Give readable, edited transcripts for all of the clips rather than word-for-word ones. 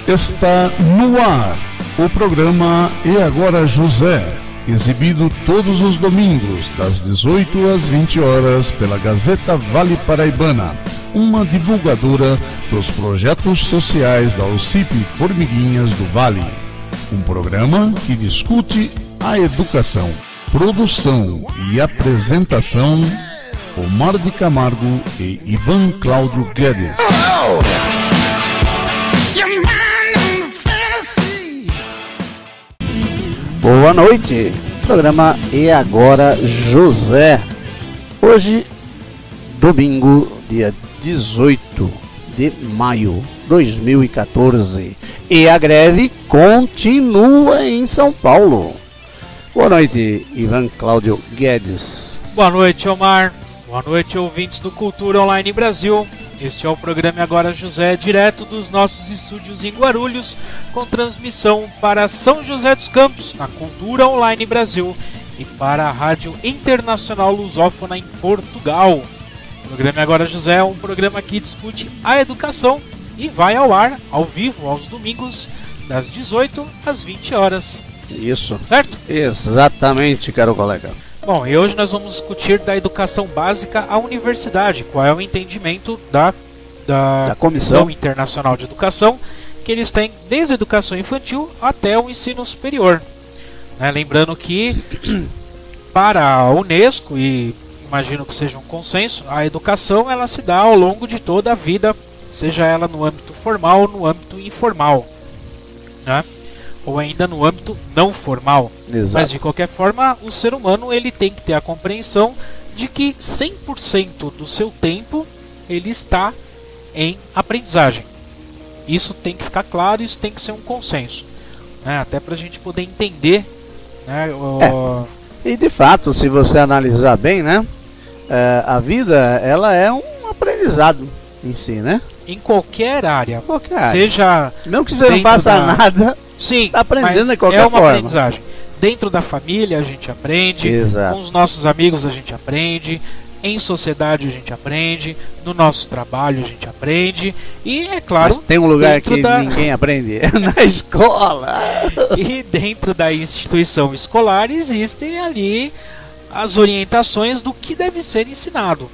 Está no ar o programa E Agora José, exibido todos os domingos, das 18 às 20 horas, pela Gazeta Vale Paraibana, uma divulgadora dos projetos sociais da UCIP Formiguinhas do Vale. Um programa que discute a educação. Produção e apresentação: Omar de Camargo e Ivan Cláudio Guedes. Boa noite, programa E Agora José. Hoje, domingo, dia 18 de maio de 2014. E a greve continua em São Paulo. Boa noite, Ivan Cláudio Guedes. Boa noite, Omar. Boa noite, ouvintes do Cultura Online Brasil. Este é o programa Agora José, direto dos nossos estúdios em Guarulhos, com transmissão para São José dos Campos, na Cultura Online Brasil, e para a Rádio Internacional Lusófona em Portugal. O programa Agora José é um programa que discute a educação e vai ao ar, ao vivo, aos domingos, das 18 às 20 horas. Isso. Certo? Exatamente, caro colega. Bom, e hoje nós vamos discutir da educação básica à universidade, qual é o entendimento da Comissão Internacional de Educação, que eles têm desde a educação infantil até o ensino superior. Lembrando que para a Unesco, e imagino que seja um consenso, a educação ela se dá ao longo de toda a vida, seja ela no âmbito formal ou no âmbito informal, né? Ou ainda no âmbito não formal. Exato. Mas de qualquer forma, o ser humano ele tem que ter a compreensão de que 100% do seu tempo ele está em aprendizagem. Isso tem que ficar claro, isso tem que ser um consenso, né? Até para a gente poder entender, né, E de fato, se você analisar bem, né, a vida ela é um aprendizado em si, né? Em qualquer área. Qualquer área. Seja mesmo que você não faça nada, sim, está aprendendo mas de qualquer é uma forma. Aprendizagem. Dentro da família a gente aprende, Exato. Com os nossos amigos a gente aprende, em sociedade a gente aprende, no nosso trabalho a gente aprende, e é claro, mas tem um lugar que ninguém aprende, na escola. E dentro da instituição escolar existem ali as orientações do que deve ser ensinado.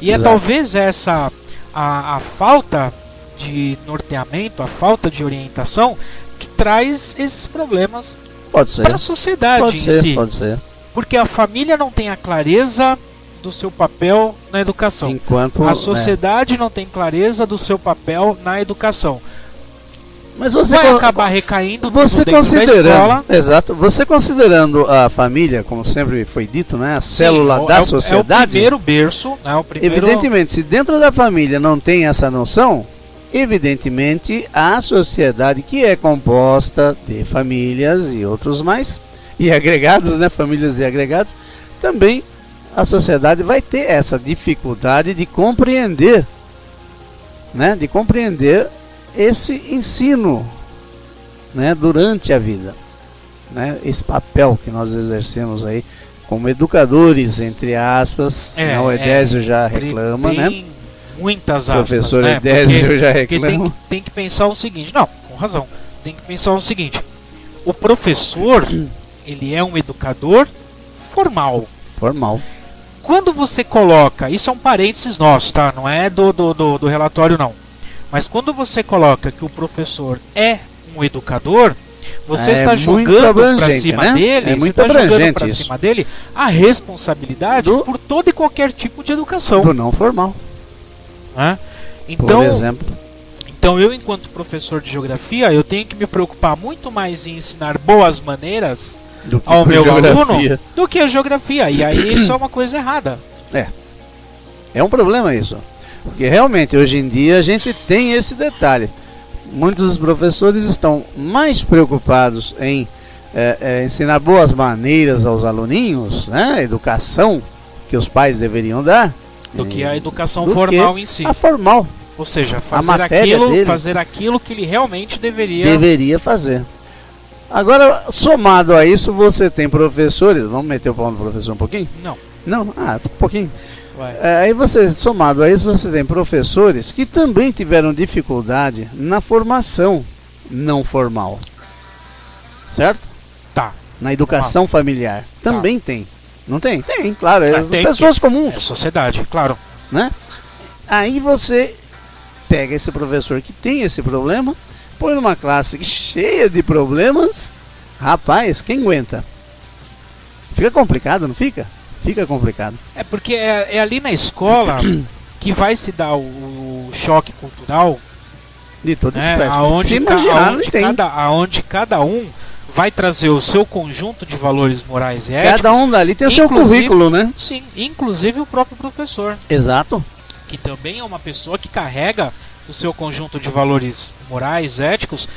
E Exato. é talvez essa a falta de norteamento, a falta de orientação que traz esses problemas para a sociedade si. Pode ser. Porque a família não tem a clareza do seu papel na educação. Enquanto a sociedade não tem clareza do seu papel na educação. Mas você vai acabar recaindo você dentro considerando, da escola. Exato. Você considerando a família, como sempre foi dito, né, a célula da sociedade. É o primeiro berço, né, o primeiro... Evidentemente, se dentro da família não tem essa noção, evidentemente a sociedade, que é composta de famílias e outros mais, e agregados, né, famílias e agregados, também a sociedade vai ter essa dificuldade de compreender, né, de compreender esse ensino, né, durante a vida, né, esse papel que nós exercemos aí como educadores, entre aspas, né, o Edésio já reclama, né? Muitas aspas, o professor né? Edésio já reclama. Porque tem que pensar o seguinte, não, com razão, tem que pensar o seguinte: o professor, ele é um educador formal. Quando você coloca, isso é um parênteses nosso, tá? Não é do relatório não. Mas quando você coloca que o professor é um educador, você está jogando para cima, né, dele, você está jogando para cima dele a responsabilidade por todo e qualquer tipo de educação. Do não formal. Então, por exemplo. Então eu, enquanto professor de geografia, eu tenho que me preocupar muito mais em ensinar boas maneiras ao meu aluno do que a geografia. E aí isso é uma coisa errada. É um problema isso. Porque realmente hoje em dia a gente tem esse detalhe. Muitos dos professores estão mais preocupados em ensinar boas maneiras aos aluninhos, né? A educação que os pais deveriam dar, do que a educação formal em si. A formal. Ou seja, fazer aquilo que ele realmente deveria fazer. Agora, somado a isso, você tem professores. Vamos meter o pau no professor um pouquinho? Não? Ah, um pouquinho. Aí você, somado a isso, você tem professores que também tiveram dificuldade na formação não formal. Certo? Tá. Na educação familiar. Também tem. Não tem? Tem, claro. As tem, pessoas comuns. É sociedade, claro. Né? Aí você pega esse professor que tem esse problema, põe numa classe cheia de problemas. Rapaz, quem aguenta? Fica complicado, não fica? Fica complicado. É porque é ali na escola que vai se dar o choque cultural, de toda né? espécie. Aonde cada um vai trazer o seu conjunto de valores morais e éticos. Cada um dali tem o seu currículo, né? Sim, inclusive o próprio professor. Exato. Que também é uma pessoa que carrega o seu conjunto de valores morais, éticos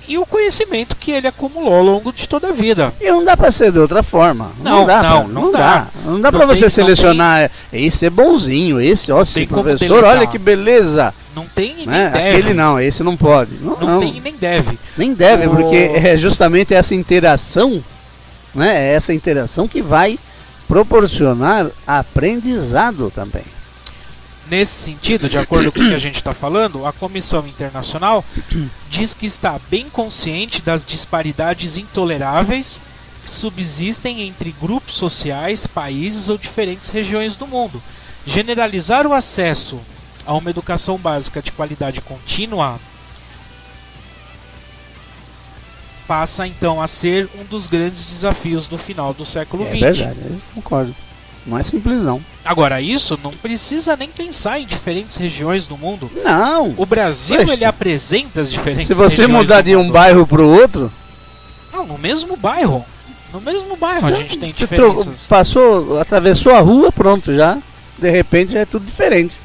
e o conhecimento que ele acumulou ao longo de toda a vida. E não dá para ser de outra forma. Não dá. Não dá para você selecionar. Esse é bonzinho, esse, ó, esse professor, olha que beleza. Não tem e né? nem deve. Aquele não, esse não pode. Não tem e nem deve. Nem deve, porque é justamente essa interação, né? É essa interação que vai proporcionar aprendizado também. Nesse sentido, de acordo com o que a gente está falando, a Comissão Internacional diz que está bem consciente das disparidades intoleráveis que subsistem entre grupos sociais, países ou diferentes regiões do mundo. Generalizar o acesso a uma educação básica de qualidade contínua passa então a ser um dos grandes desafios do final do século XX. É verdade, eu concordo. Não é simples não. Agora, isso não precisa nem pensar em diferentes regiões do mundo. Não. O Brasil, ele apresenta as diferentes regiões. Se você regiões mudar de um bairro para o outro... Não, no mesmo bairro. No mesmo bairro a gente tem diferenças. Atravessou a rua, pronto, já. De repente já é tudo diferente.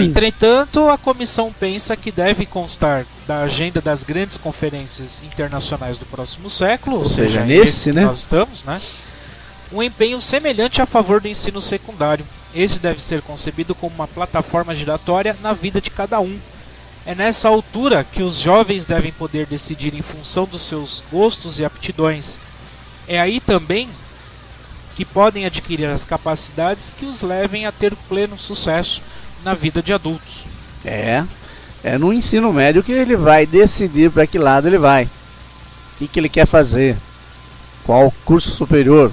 Entretanto, a comissão pensa que deve constar da agenda das grandes conferências internacionais do próximo século, ou seja, nesse, né? Nós estamos, né? Um empenho semelhante a favor do ensino secundário. Este deve ser concebido como uma plataforma giratória na vida de cada um. É nessa altura que os jovens devem poder decidir em função dos seus gostos e aptidões. É aí também que podem adquirir as capacidades que os levem a ter pleno sucesso na vida de adultos. É no ensino médio que ele vai decidir para que lado ele vai. O que ele quer fazer. Qual curso superior.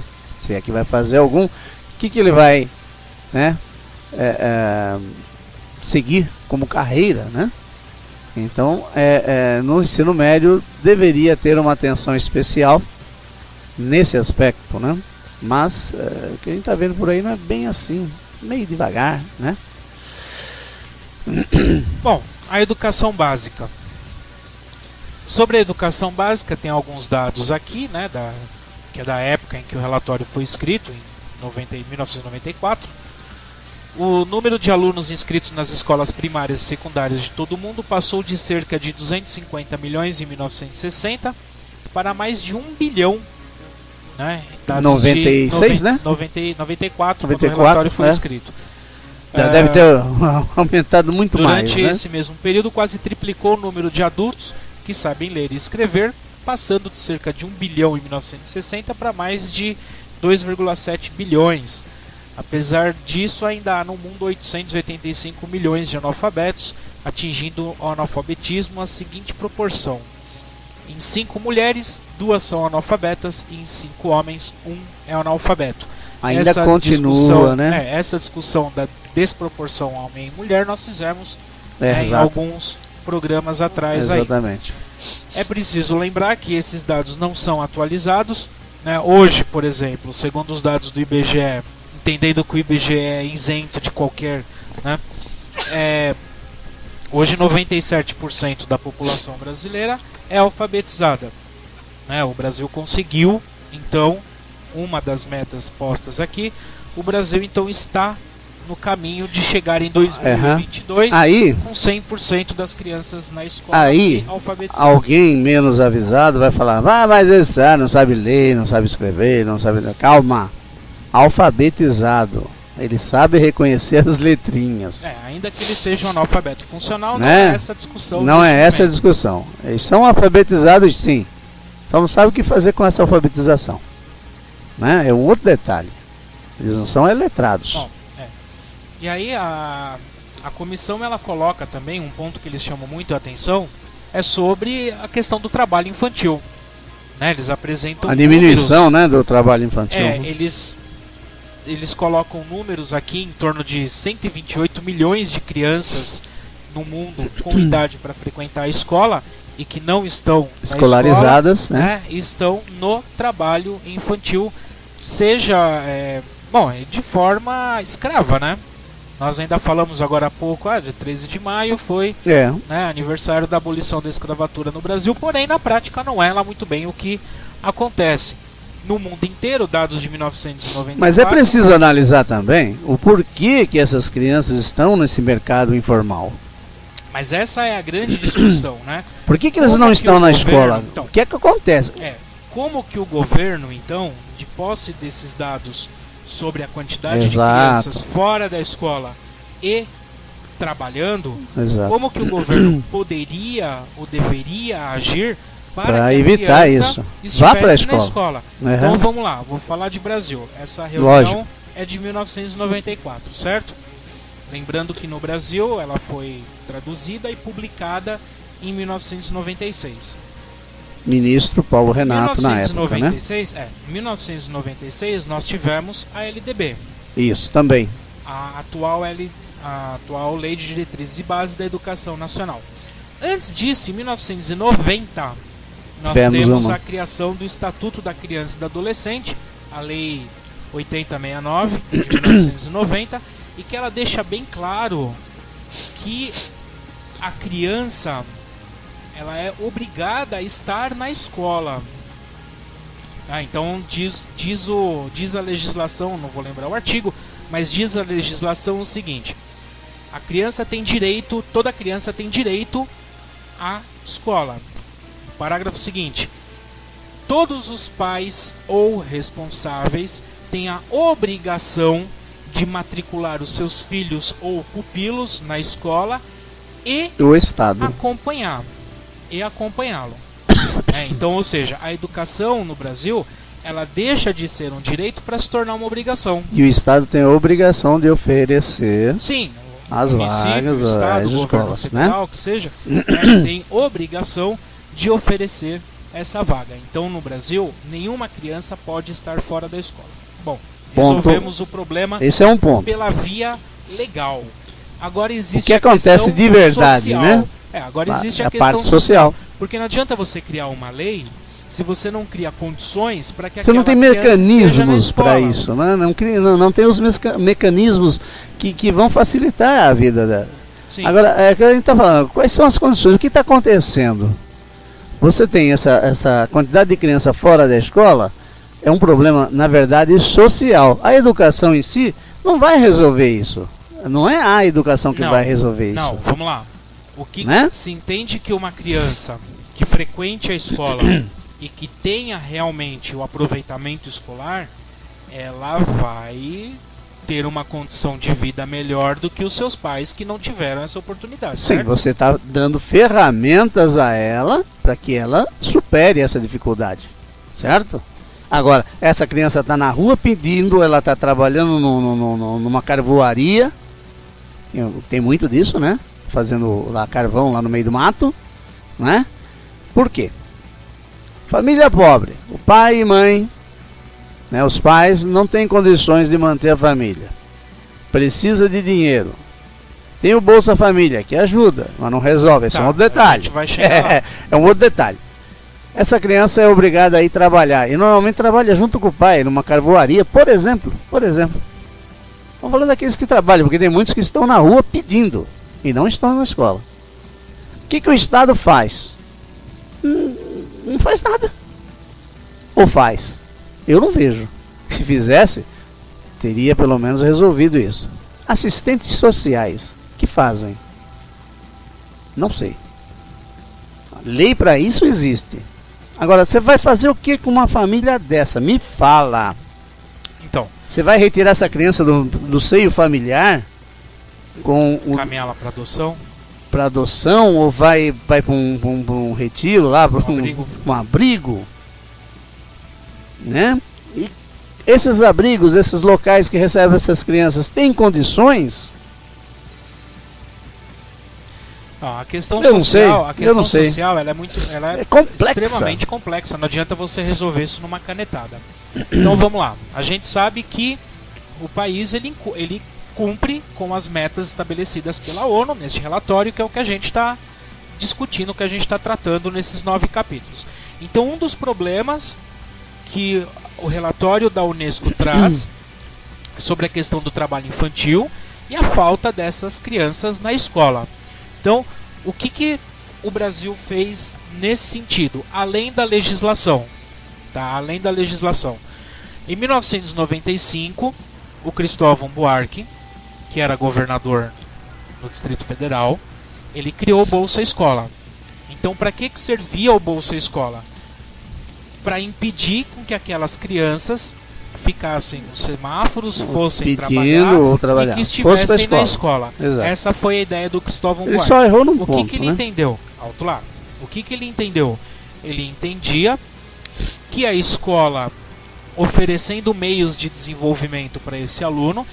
Se é que vai fazer algum, o que ele vai, né, seguir como carreira, né? Então, no ensino médio deveria ter uma atenção especial nesse aspecto, né? Mas o que a gente está vendo por aí não é bem assim, meio devagar, né? Bom, a educação básica. Sobre a educação básica tem alguns dados aqui, né, que é da época em que o relatório foi escrito, em 1994. O número de alunos inscritos nas escolas primárias e secundárias de todo o mundo passou de cerca de 250 milhões em 1960 para mais de 1 bilhão. Né, 96, né? 94, quando o relatório foi escrito. Deve ter aumentado muito mais. Durante esse mesmo período, quase triplicou o número de adultos que sabem ler e escrever, passando de cerca de 1 bilhão em 1960 para mais de 2,7 bilhões. Apesar disso, ainda há no mundo 885 milhões de analfabetos, atingindo o analfabetismo a seguinte proporção: em 5 mulheres, 2 são analfabetas, e em 5 homens, 1 é analfabeto. Ainda continua, né? Essa discussão da desproporção homem e mulher nós fizemos em alguns programas atrás. Exatamente. É preciso lembrar que esses dados não são atualizados, né? Hoje, por exemplo, segundo os dados do IBGE, entendendo que o IBGE é isento de qualquer, né? Hoje 97% da população brasileira é alfabetizada, né? O Brasil conseguiu, então, uma das metas postas aqui. O Brasil então está no caminho de chegar em 2022 com 100% das crianças na escola alfabetizadas. Alguém menos avisado vai falar: mas esse não sabe ler, não sabe escrever, não sabe... Calma, alfabetizado, ele sabe reconhecer as letrinhas. Ainda que ele seja um analfabeto funcional, não é essa a discussão. Não é essa a discussão. Eles são alfabetizados, sim, só não sabem o que fazer com essa alfabetização, né? É um outro detalhe. Eles não são letrados. Bom, E aí a comissão ela coloca também um ponto que eles chamam muito a atenção, é sobre a questão do trabalho infantil. Né? Eles apresentam a diminuição, né, do trabalho infantil. Eles colocam números aqui em torno de 128 milhões de crianças no mundo com idade para frequentar a escola e que não estão escolarizadas, escola, né? Estão no trabalho infantil, seja de forma escrava, né? Nós ainda falamos agora há pouco, de 13 de maio foi aniversário da abolição da escravatura no Brasil, porém na prática não é lá muito bem o que acontece. No mundo inteiro, dados de 1994... Mas é preciso analisar também o porquê que essas crianças estão nesse mercado informal. Mas essa é a grande discussão, né? Por que eles não estão na escola? Então, o que é que acontece? Como que o governo, então, de posse desses dados sobre a quantidade de crianças fora da escola e trabalhando, como que o governo poderia ou deveria agir para evitar isso? Vá para a escola. Então vamos lá, vou falar de Brasil. Essa reunião é de 1994, certo? Lembrando que no Brasil ela foi traduzida e publicada em 1996. Ministro Paulo Renato na época, né? Em 1996 nós tivemos a LDB. Isso, também. A atual Lei de Diretrizes e Bases da Educação Nacional. Antes disso, em 1990, nós temos a criação do Estatuto da Criança e do Adolescente, a Lei 8069 de 1990, e que ela deixa bem claro que a criança ela é obrigada a estar na escola. Então diz a legislação, não vou lembrar o artigo, mas diz a legislação o seguinte: a criança tem direito, toda criança tem direito à escola. Parágrafo seguinte: todos os pais ou responsáveis têm a obrigação de matricular os seus filhos ou pupilos na escola e o Estado acompanhá-lo. Então, ou seja, a educação no Brasil ela deixa de ser um direito para se tornar uma obrigação. E o Estado tem a obrigação de oferecer as vagas, o Estado, o governo federal, que seja, tem obrigação de oferecer essa vaga. Então, no Brasil, nenhuma criança pode estar fora da escola. Bom, resolvemos o problema esse é um ponto. Pela via legal. Agora existe o que acontece de verdade, social, né? Agora existe a questão social. Porque não adianta você criar uma lei se você não cria condições para que você não tem mecanismos para isso, né? Não tem os mecanismos que vão facilitar a vida dela. Agora, é que a gente está falando, quais são as condições? O que está acontecendo? Você tem essa quantidade de criança fora da escola, é um problema, na verdade, social. A educação em si não vai resolver isso. Não é a educação que vai resolver isso. Não, vamos lá. O que se entende que uma criança que frequente a escola e que tenha realmente o aproveitamento escolar, ela vai ter uma condição de vida melhor do que os seus pais que não tiveram essa oportunidade. Sim, você está dando ferramentas a ela para que ela supere essa dificuldade, certo? Agora, essa criança está na rua pedindo, ela está trabalhando numa carvoaria, tem muito disso, né? Fazendo lá carvão lá no meio do mato, né? Por quê? Família pobre, o pai e mãe, né? Os pais não têm condições de manter a família, precisa de dinheiro. Tem o Bolsa Família que ajuda, mas não resolve, esse é um outro detalhe. A gente vai chegar lá. É um outro detalhe. Essa criança é obrigada a ir trabalhar, e normalmente trabalha junto com o pai, numa carvoaria, por exemplo. Estamos falando daqueles que trabalham, porque tem muitos que estão na rua pedindo, e não estão na escola. O que o Estado faz? Não faz nada. Ou faz? Eu não vejo. Se fizesse, teria pelo menos resolvido isso. Assistentes sociais, que fazem? Não sei. Lei para isso existe. Agora, você vai fazer o que com uma família dessa? Me fala. Então, você vai retirar essa criança do seio familiar? Caminhá-la para adoção? Para adoção? Ou vai para um retiro lá? Para um abrigo? Né? E esses abrigos, esses locais que recebem essas crianças, têm condições? A questão social, ela é extremamente complexa. Não adianta você resolver isso numa canetada. Então vamos lá. A gente sabe que o país ele cumpre com as metas estabelecidas pela ONU neste relatório, que é o que a gente está discutindo, que a gente está tratando nesses 9 capítulos. Então um dos problemas que o relatório da Unesco traz sobre a questão do trabalho infantil e a falta dessas crianças na escola. Então, o que o Brasil fez nesse sentido, além da legislação? Tá? Além da legislação. Em 1995, o Cristóvão Buarque, que era governador no Distrito Federal, ele criou o Bolsa Escola. Então, para que servia o Bolsa Escola? Para impedir com que aquelas crianças ficassem nos semáforos, fossem trabalhar e que estivessem na escola. Exato. Essa foi a ideia do Cristóvão Buarque. Ele só errou num ponto, que ele entendeu? Alto lá. O que ele entendeu? Ele entendia que a escola, oferecendo meios de desenvolvimento para esse aluno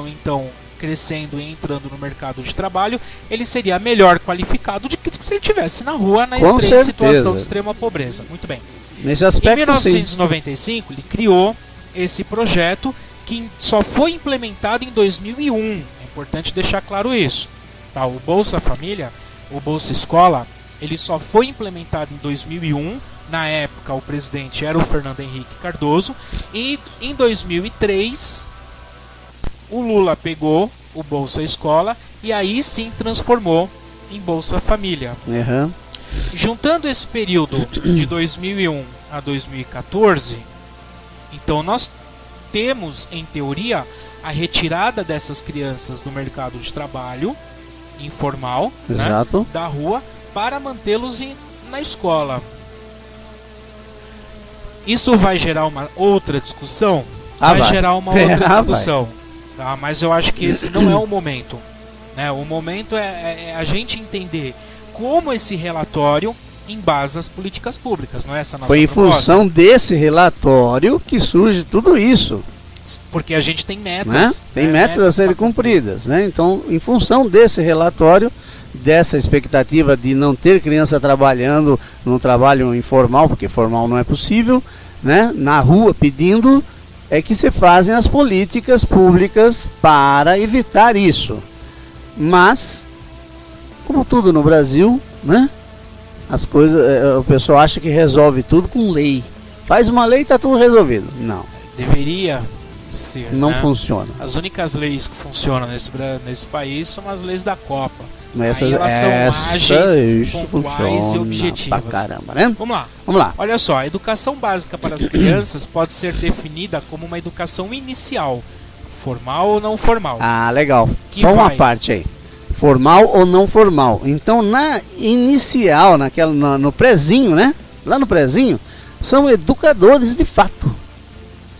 então crescendo e entrando no mercado de trabalho, ele seria melhor qualificado do que se ele estivesse na rua na situação de extrema pobreza. Muito bem. Nesse aspecto, em 1995, ele criou esse projeto que só foi implementado em 2001. É importante deixar claro isso. Tá? O Bolsa Família, o Bolsa Escola, ele só foi implementado em 2001. Na época, o presidente era o Fernando Henrique Cardoso. E em 2003, o Lula pegou o Bolsa Escola e aí sim transformou em Bolsa Família. Uhum. Juntando esse período de 2001 a 2014, então nós temos, em teoria, a retirada dessas crianças do mercado de trabalho informal, né, da rua, para mantê-los na escola. Isso vai gerar uma outra discussão? Vai gerar uma outra discussão. Tá? Mas eu acho que esse não é o momento. Né? O momento é a gente entender como esse relatório embasa as políticas públicas, não é essa a nossa Foi em função desse relatório que surge tudo isso. Porque a gente tem metas. Né? Tem metas a serem cumpridas. Né? Então, em função desse relatório, dessa expectativa de não ter criança trabalhando num trabalho informal, porque formal não é possível, né? Na rua pedindo, é que se fazem as políticas públicas para evitar isso. Mas, como tudo no Brasil, né? As coisas, o pessoal acha que resolve tudo com lei. Faz uma lei e está tudo resolvido. Não. Deveria ser. Não funciona. As únicas leis que funcionam nesse país são as leis da Copa. Aí elas são ágeis, pontuais e objetivas. Caramba, né? Vamos lá. Olha só, a educação básica para as crianças pode ser definida como uma educação inicial, formal ou não formal. Ah, legal. Só uma parte aí. Formal ou não formal. Então, na inicial, no prezinho, né? Lá no prezinho, são educadores de fato.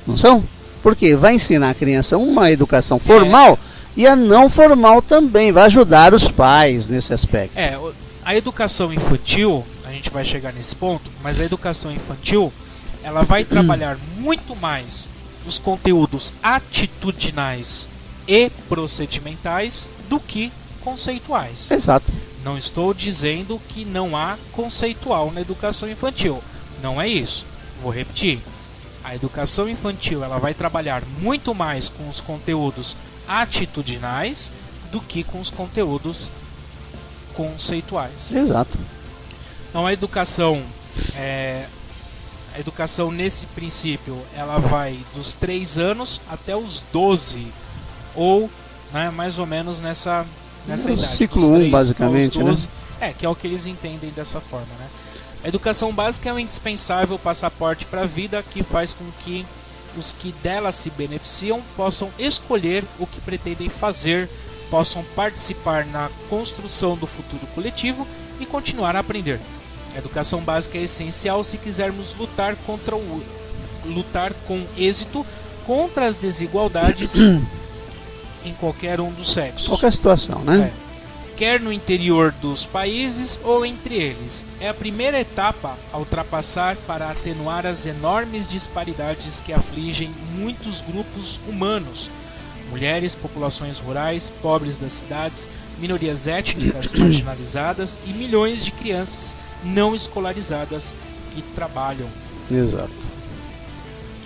Não são? Porque vai ensinar a criança uma educação formal e a não formal também. Vai ajudar os pais nesse aspecto. A educação infantil, a gente vai chegar nesse ponto, mas a educação infantil, ela vai trabalhar muito mais os conteúdos atitudinais e procedimentais do que conceituais. Exato. Não estou dizendo que não há conceitual na educação infantil. Não é isso. Vou repetir. A educação infantil, ela vai trabalhar muito mais com os conteúdos atitudinais do que com os conteúdos conceituais. Exato. Então a educação nesse princípio, ela vai dos 3 anos até os 12, ou né, mais ou menos nessa idade. Ciclo 1, basicamente, 12, né? Que é o que eles entendem dessa forma, né? A educação básica é um indispensável passaporte para a vida que faz com que os que dela se beneficiam possam escolher o que pretendem fazer, possam participar na construção do futuro coletivo e continuar a aprender. A educação básica é essencial se quisermos lutar com êxito contra as desigualdades em qualquer um dos sexos. Qualquer situação, né? Quer no interior dos países ou entre eles. É a primeira etapa a ultrapassar para atenuar as enormes disparidades que afligem muitos grupos humanos. Mulheres, populações rurais, pobres das cidades, minorias étnicas marginalizadas e milhões de crianças não escolarizadas que trabalham. Exato.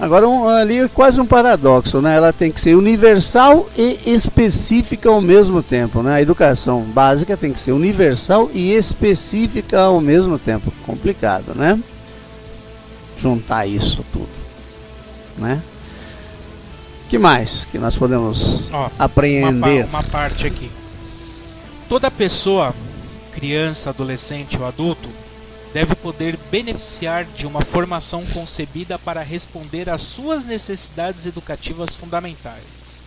Agora, ali é quase um paradoxo, né? Ela tem que ser universal e específica ao mesmo tempo, né? A educação básica tem que ser universal e específica ao mesmo tempo. Complicado, né? Juntar isso tudo, né? Que mais que nós podemos apreender? Uma parte aqui. Toda pessoa, criança, adolescente ou adulto, deve poder beneficiar de uma formação concebida para responder às suas necessidades educativas fundamentais.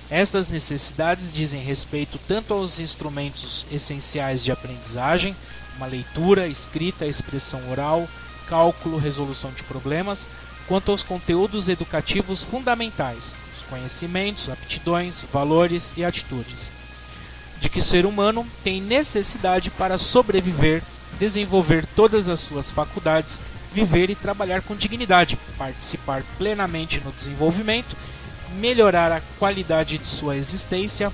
Estas necessidades dizem respeito tanto aos instrumentos essenciais de aprendizagem, uma leitura, escrita, expressão oral, cálculo, resolução de problemas, quanto aos conteúdos educativos fundamentais, os conhecimentos, aptidões, valores e atitudes, de que o ser humano tem necessidade para sobreviver, desenvolver todas as suas faculdades, viver e trabalhar com dignidade, participar plenamente no desenvolvimento, melhorar a qualidade de sua existência,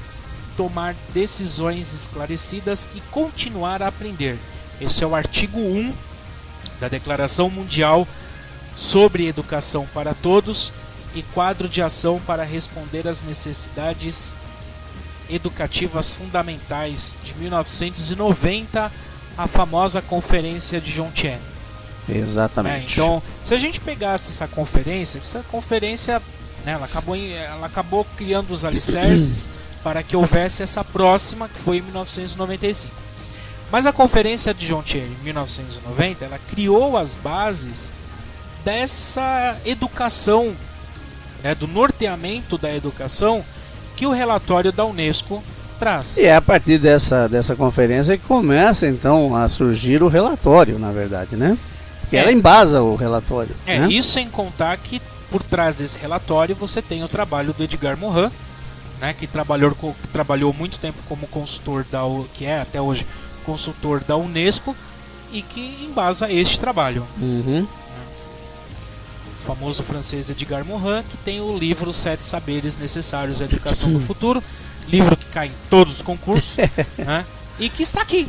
tomar decisões esclarecidas e continuar a aprender. Esse é o artigo 1 da Declaração Mundial sobre Educação para Todos e quadro de ação para responder às necessidades educativas fundamentais de 1990, a famosa Conferência de Jomtien. Exatamente. Então, se a gente pegasse essa conferência, né, ela acabou criando os alicerces para que houvesse essa próxima, que foi em 1995. Mas a Conferência de Jomtien, em 1990, ela criou as bases dessa educação, né, do norteamento da educação que o relatório da Unesco traz. E é a partir dessa conferência que começa então a surgir o relatório, na verdade, né? Porque ela embasa o relatório. Né? Isso sem contar que por trás desse relatório você tem o trabalho do Edgar Morin, né, que trabalhou muito tempo como consultor que é até hoje consultor da Unesco e que embasa este trabalho. Uhum. O famoso francês Edgar Morin, que tem o livro 7 Saberes Necessários à Educação do Futuro, livro que cai em todos os concursos, né, e que está aqui.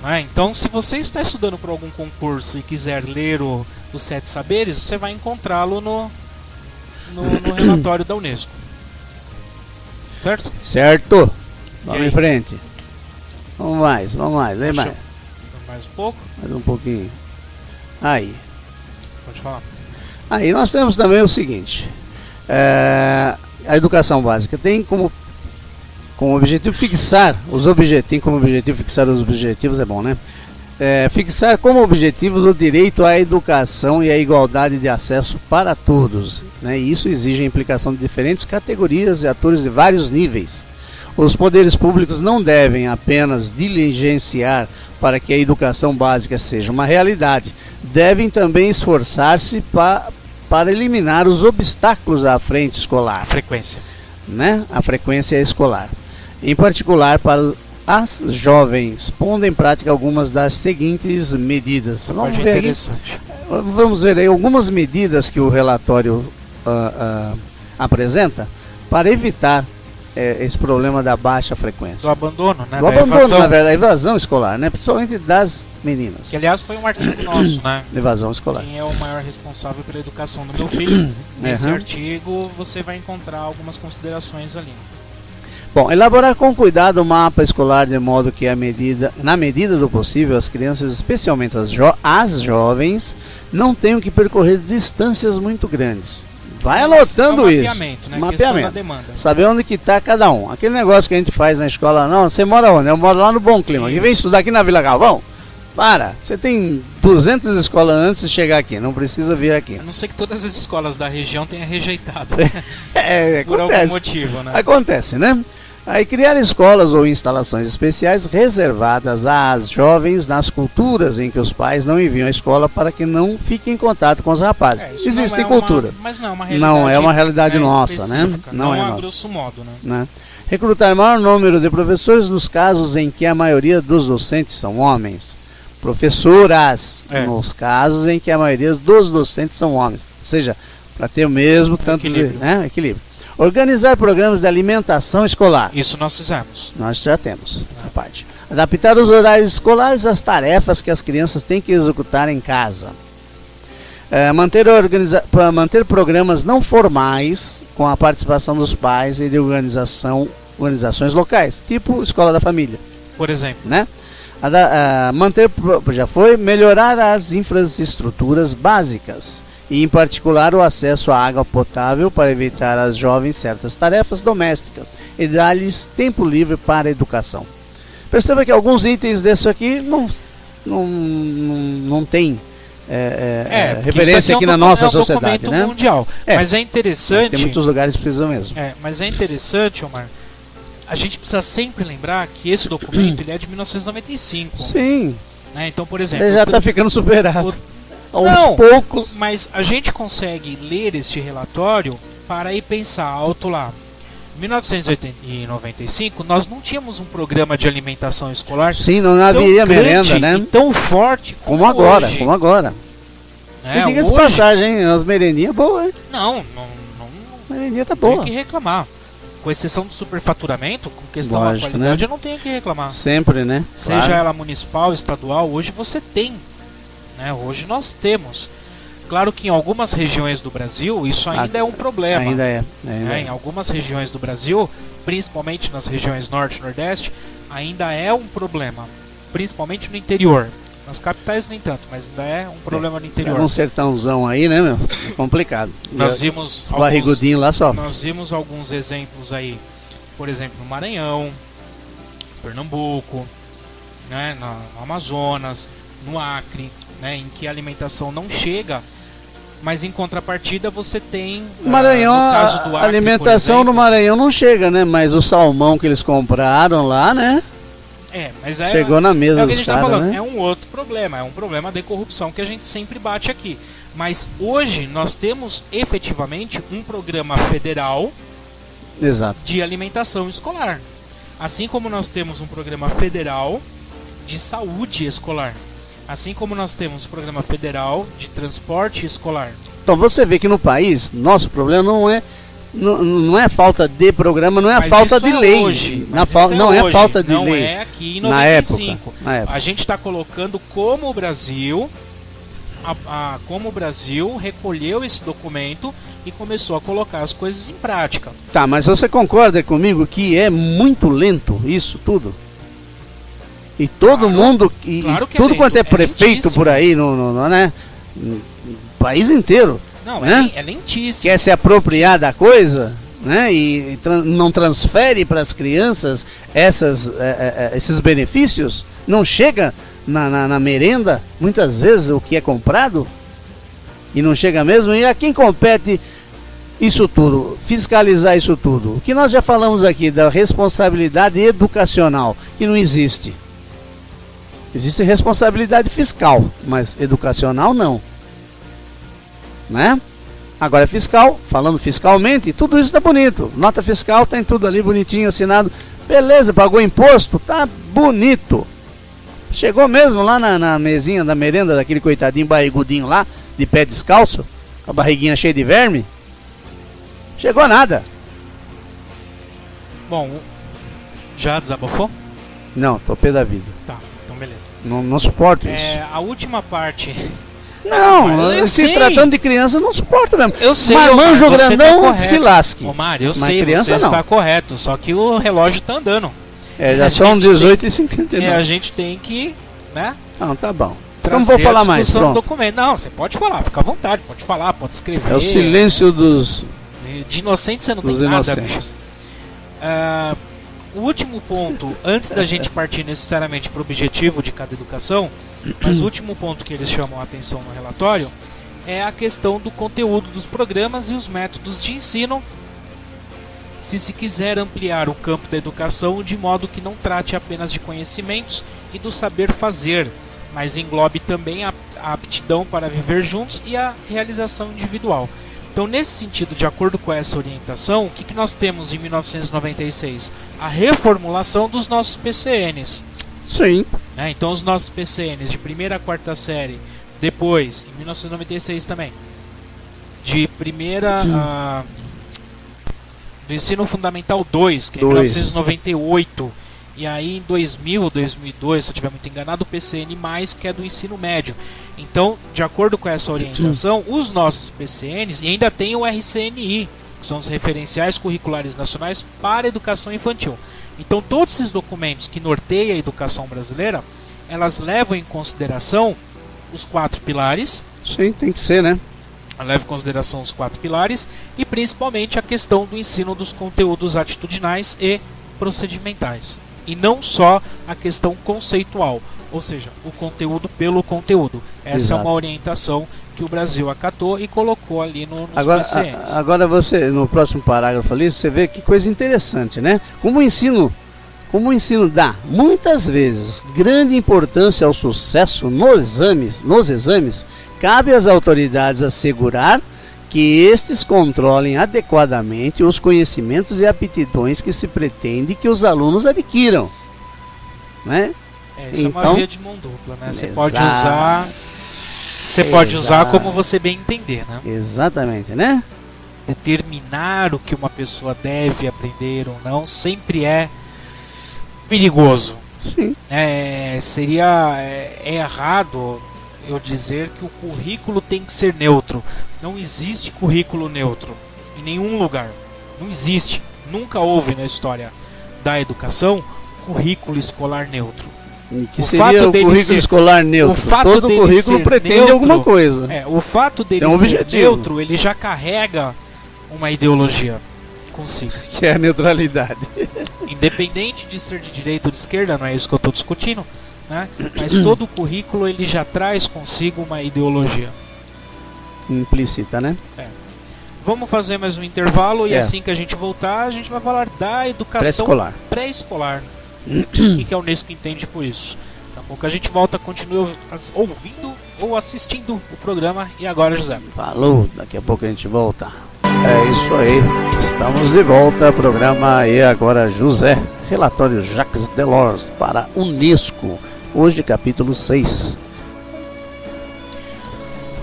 Né? Então, se você está estudando para algum concurso e quiser ler os 7 Saberes, você vai encontrá-lo no relatório da Unesco. Certo? Certo. Vamos em frente. Vamos mais. Vem mais. Mais um pouco? Mais um pouquinho. Aí. Pode falar. Aí nós temos também o seguinte. A educação básica tem como objetivo fixar os objetivos, é bom, né? Fixar como objetivos o direito à educação e a igualdade de acesso para todos, né? E isso exige a implicação de diferentes categorias e atores de vários níveis. Os poderes públicos não devem apenas diligenciar para que a educação básica seja uma realidade, devem também esforçar-se para eliminar os obstáculos à frente escolar. A frequência escolar. Em particular, para as jovens, pondo em prática algumas das seguintes medidas. Vamos ver aí algumas medidas que o relatório apresenta para evitar esse problema da baixa frequência. Do abandono, né? Do abandono, na verdade, a evasão escolar, né? Principalmente das meninas. Que, aliás, foi um artigo nosso, né? Evasão escolar. Quem é o maior responsável pela educação do meu filho? Nesse artigo você vai encontrar algumas considerações ali. Bom, elaborar com cuidado o mapa escolar de modo que, na medida do possível, as crianças, especialmente as jovens, não tenham que percorrer distâncias muito grandes. Vai anotando isso. Né? Mapeamento. Saber onde que está cada um. Aquele negócio que a gente faz na escola, não, você mora onde? Eu moro lá no Bom Clima. E vem estudar aqui na Vila Galvão? Você tem 200 escolas antes de chegar aqui, não precisa vir aqui. A não ser que todas as escolas da região tenham rejeitado. Por algum motivo, né? Acontece, né? Aí criar escolas ou instalações especiais reservadas às jovens nas culturas em que os pais não enviam à escola para que não fiquem em contato com os rapazes. Existe cultura. Mas não é uma realidade nossa, né? Não é a grosso modo, né? Recrutar maior número de professores nos casos em que a maioria dos docentes são homens. Professoras, nos casos em que a maioria dos docentes são homens. Ou seja, para ter o mesmo tanto equilíbrio. Organizar programas de alimentação escolar. Isso nós fizemos. Nós já temos. parte. Adaptar os horários escolares às tarefas que as crianças têm que executar em casa. Manter programas não formais com a participação dos pais e de organizações locais, tipo Escola da Família. Por exemplo. Né? Melhorar as infraestruturas básicas e, em particular, o acesso à água potável para evitar às jovens certas tarefas domésticas e dar-lhes tempo livre para a educação. Perceba que alguns itens desse aqui não tem referência aqui na nossa sociedade, né? Mundial. Mas é interessante. Tem muitos lugares que precisam mesmo. Mas é interessante, Omar. A gente precisa sempre lembrar que esse documento ele é de 1995. Sim. Né? Então, por exemplo, ele já está ficando superado. Aos poucos. Mas a gente consegue ler este relatório para ir pensar alto lá. Em 1995, nós não tínhamos um programa de alimentação escolar. Sim, não havia merenda, né? E tão forte como agora. E diga de passagem, as merendinhas boas, hein? Não. A merendinha tá boa. Não tem que reclamar. Com exceção do superfaturamento, com questão da qualidade, eu não tenho que reclamar. Sempre, né? Seja ela municipal, estadual, hoje você tem. Né? Hoje nós temos. Claro que em algumas regiões do Brasil isso ainda é um problema. Ainda é. Em algumas regiões do Brasil, principalmente nas regiões norte e nordeste, ainda é um problema. Principalmente no interior. Nas capitais nem tanto, mas ainda é um problema no interior. Um sertãozão aí, né, meu? É complicado. Nós vimos barrigudinho lá só. Nós vimos alguns exemplos aí, por exemplo, no Maranhão, Pernambuco, né, no Amazonas, no Acre, né, em que a alimentação não chega, mas em contrapartida você tem Maranhão, no caso do Acre, a alimentação no Maranhão não chega, né? Mas o salmão que eles compraram lá, né? Mas chegou na mesa o que a gente está falando, né? É um outro problema, é um problema de corrupção que a gente sempre bate aqui. Mas hoje nós temos efetivamente um programa federal de alimentação escolar. Assim como nós temos um programa federal de saúde escolar. Assim como nós temos um programa federal de transporte escolar. Então você vê que no país, nosso problema não é falta de programa, não é mas falta de lei. Hoje, não é falta de lei. Não é aqui em 95. Na época. A gente está colocando como o Brasil, como o Brasil recolheu esse documento e começou a colocar as coisas em prática. Tá, mas você concorda comigo que é muito lento isso tudo? E todo mundo, claro que tudo quanto é prefeito por aí, né? No país inteiro. Não, né? É lentíssimo. Quer se apropriar da coisa, né? E não transfere para as crianças esses benefícios. Não chega na merenda, muitas vezes, o que é comprado. E não chega mesmo. E a quem compete isso tudo? Fiscalizar isso tudo. O que nós já falamos aqui da responsabilidade educacional, que não existe. Existe responsabilidade fiscal, mas educacional não. Né? Agora fiscal, falando fiscalmente, tudo isso tá bonito. Nota fiscal, tem tudo ali bonitinho, assinado. Beleza, pagou imposto, tá bonito. Chegou mesmo lá na mesinha da merenda daquele coitadinho barrigudinho lá, de pé descalço, com a barriguinha cheia de verme? Chegou nada. Bom, já desabafou? Não, tô pé da vida. Tá, então beleza. Não suporto isso. A última parte... Não, se tratando de criança, eu não suporto mesmo. Eu sei, Marmanjo Omar, grandão, tá se lasque. Omar, eu sei, você está correto, só que o relógio tá andando. Já são 18h59. A gente tem que, né? Não, tá bom. Não vou falar mais. Do documento. Não, você pode falar, fica à vontade, pode falar, pode escrever. É o silêncio dos... De inocente você não tem nada, bicho. O último ponto, antes da gente partir necessariamente para o objetivo de cada educação, mas o último ponto que eles chamam a atenção no relatório é a questão do conteúdo dos programas e os métodos de ensino, se quiser ampliar o campo da educação de modo que não trate apenas de conhecimentos e do saber fazer, mas englobe também a aptidão para viver juntos e a realização individual. Então, nesse sentido, de acordo com essa orientação, o que nós temos em 1996? A reformulação dos nossos PCNs. Sim. Então, os nossos PCNs de primeira a quarta série, depois, em 1996 também, de primeira do ensino fundamental 2, que é em 1998, E aí em 2000, 2002, se eu estiver muito enganado, o PCN+, que é do ensino médio. Então, de acordo com essa orientação, os nossos PCNs, e ainda tem o RCNI, que são os Referenciais Curriculares Nacionais para a Educação Infantil. Então, todos esses documentos que norteiam a educação brasileira, elas levam em consideração os 4 pilares. Sim, tem que ser, né? Leva em consideração os 4 pilares e principalmente a questão do ensino dos conteúdos atitudinais e procedimentais. E não só a questão conceitual, ou seja, o conteúdo pelo conteúdo. Essa Exato. é uma orientação que o Brasil acatou e colocou ali nos PCNs. Agora você, no próximo parágrafo ali, você vê que coisa interessante, né? Como o ensino dá, muitas vezes, grande importância ao sucesso nos exames, cabe às autoridades assegurar que estes controlem adequadamente os conhecimentos e aptidões que se pretende que os alunos adquiram, né? Isso então, é uma via de mão dupla, né? Você pode usar como você bem entender, né? Exatamente, né? Determinar o que uma pessoa deve aprender ou não sempre é perigoso. Sim. Seria errado eu dizer que o currículo tem que ser neutro. Não existe currículo neutro em nenhum lugar. Não existe. Nunca houve na história da educação currículo escolar neutro. E que seria o currículo escolar neutro? Todo currículo pretende neutro, alguma coisa. O fato dele ser neutro, ele já carrega uma ideologia consigo. Que é a neutralidade. Independente de ser de direita ou de esquerda, não é isso que eu estou discutindo, né? Mas todo o currículo ele já traz consigo uma ideologia implícita, né? Vamos fazer mais um intervalo e assim que a gente voltar, a gente vai falar da educação pré-escolar. O que a Unesco entende por isso? Daqui a pouco a gente volta, continua ouvindo ou assistindo o programa. E agora, José? Falou, daqui a pouco a gente volta. É isso aí, estamos de volta, programa E Agora José, relatório Jacques Delors para Unesco, hoje capítulo 6.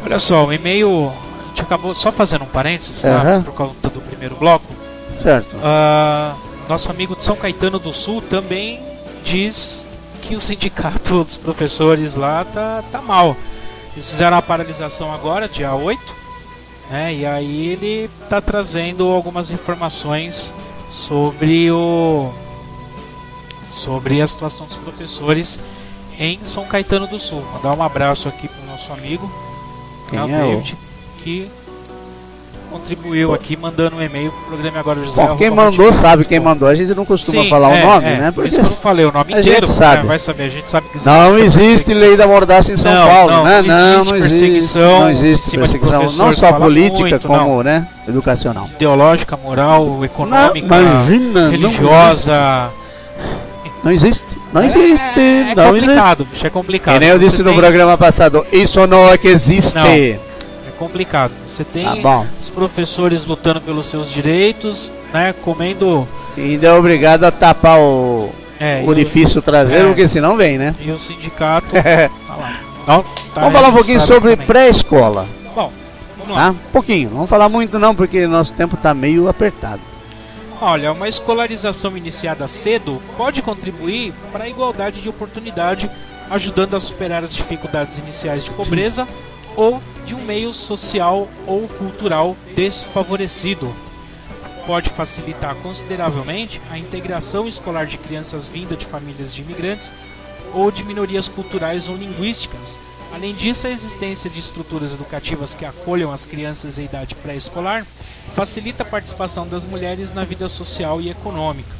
Olha só, o e-mail, a gente acabou só fazendo um parênteses, tá? Por conta do primeiro bloco. Certo. Nosso amigo de São Caetano do Sul também diz que o sindicato dos professores lá tá mal. Eles fizeram a paralisação agora, dia 8, né? E aí ele tá trazendo algumas informações sobre a situação dos professores em São Caetano do Sul. Mandar um abraço aqui pro nosso amigo, David, que contribuiu aqui mandando um e-mail pro programa Agora José. Bom, quem mandou sabe quem mandou, a gente não costuma falar o nome, né? Por isso que eu não falei o nome inteiro, sabe. Vai saber, a gente sabe que não existe lei da mordaça em São Paulo, né? Não existe perseguição, não existe perseguição, não só política como, né, educacional. Ideológica, moral, econômica, religiosa. Não existe. É complicado, bicho, é complicado. E nem eu disse no programa passado, isso não é que existe. Não. É complicado. Você tem os professores lutando pelos seus direitos, né, comendo... E ainda é obrigado a tapar o orifício traseiro, porque senão vem, né? E o sindicato... tá lá. Vamos falar um pouquinho sobre pré-escola. Bom, vamos lá. Um pouquinho, não vamos falar muito não, porque nosso tempo está meio apertado. Olha, uma escolarização iniciada cedo pode contribuir para a igualdade de oportunidade, ajudando a superar as dificuldades iniciais de pobreza ou de um meio social ou cultural desfavorecido. Pode facilitar consideravelmente a integração escolar de crianças vindas de famílias de imigrantes ou de minorias culturais ou linguísticas. Além disso, a existência de estruturas educativas que acolham as crianças em idade pré-escolar facilita a participação das mulheres na vida social e econômica.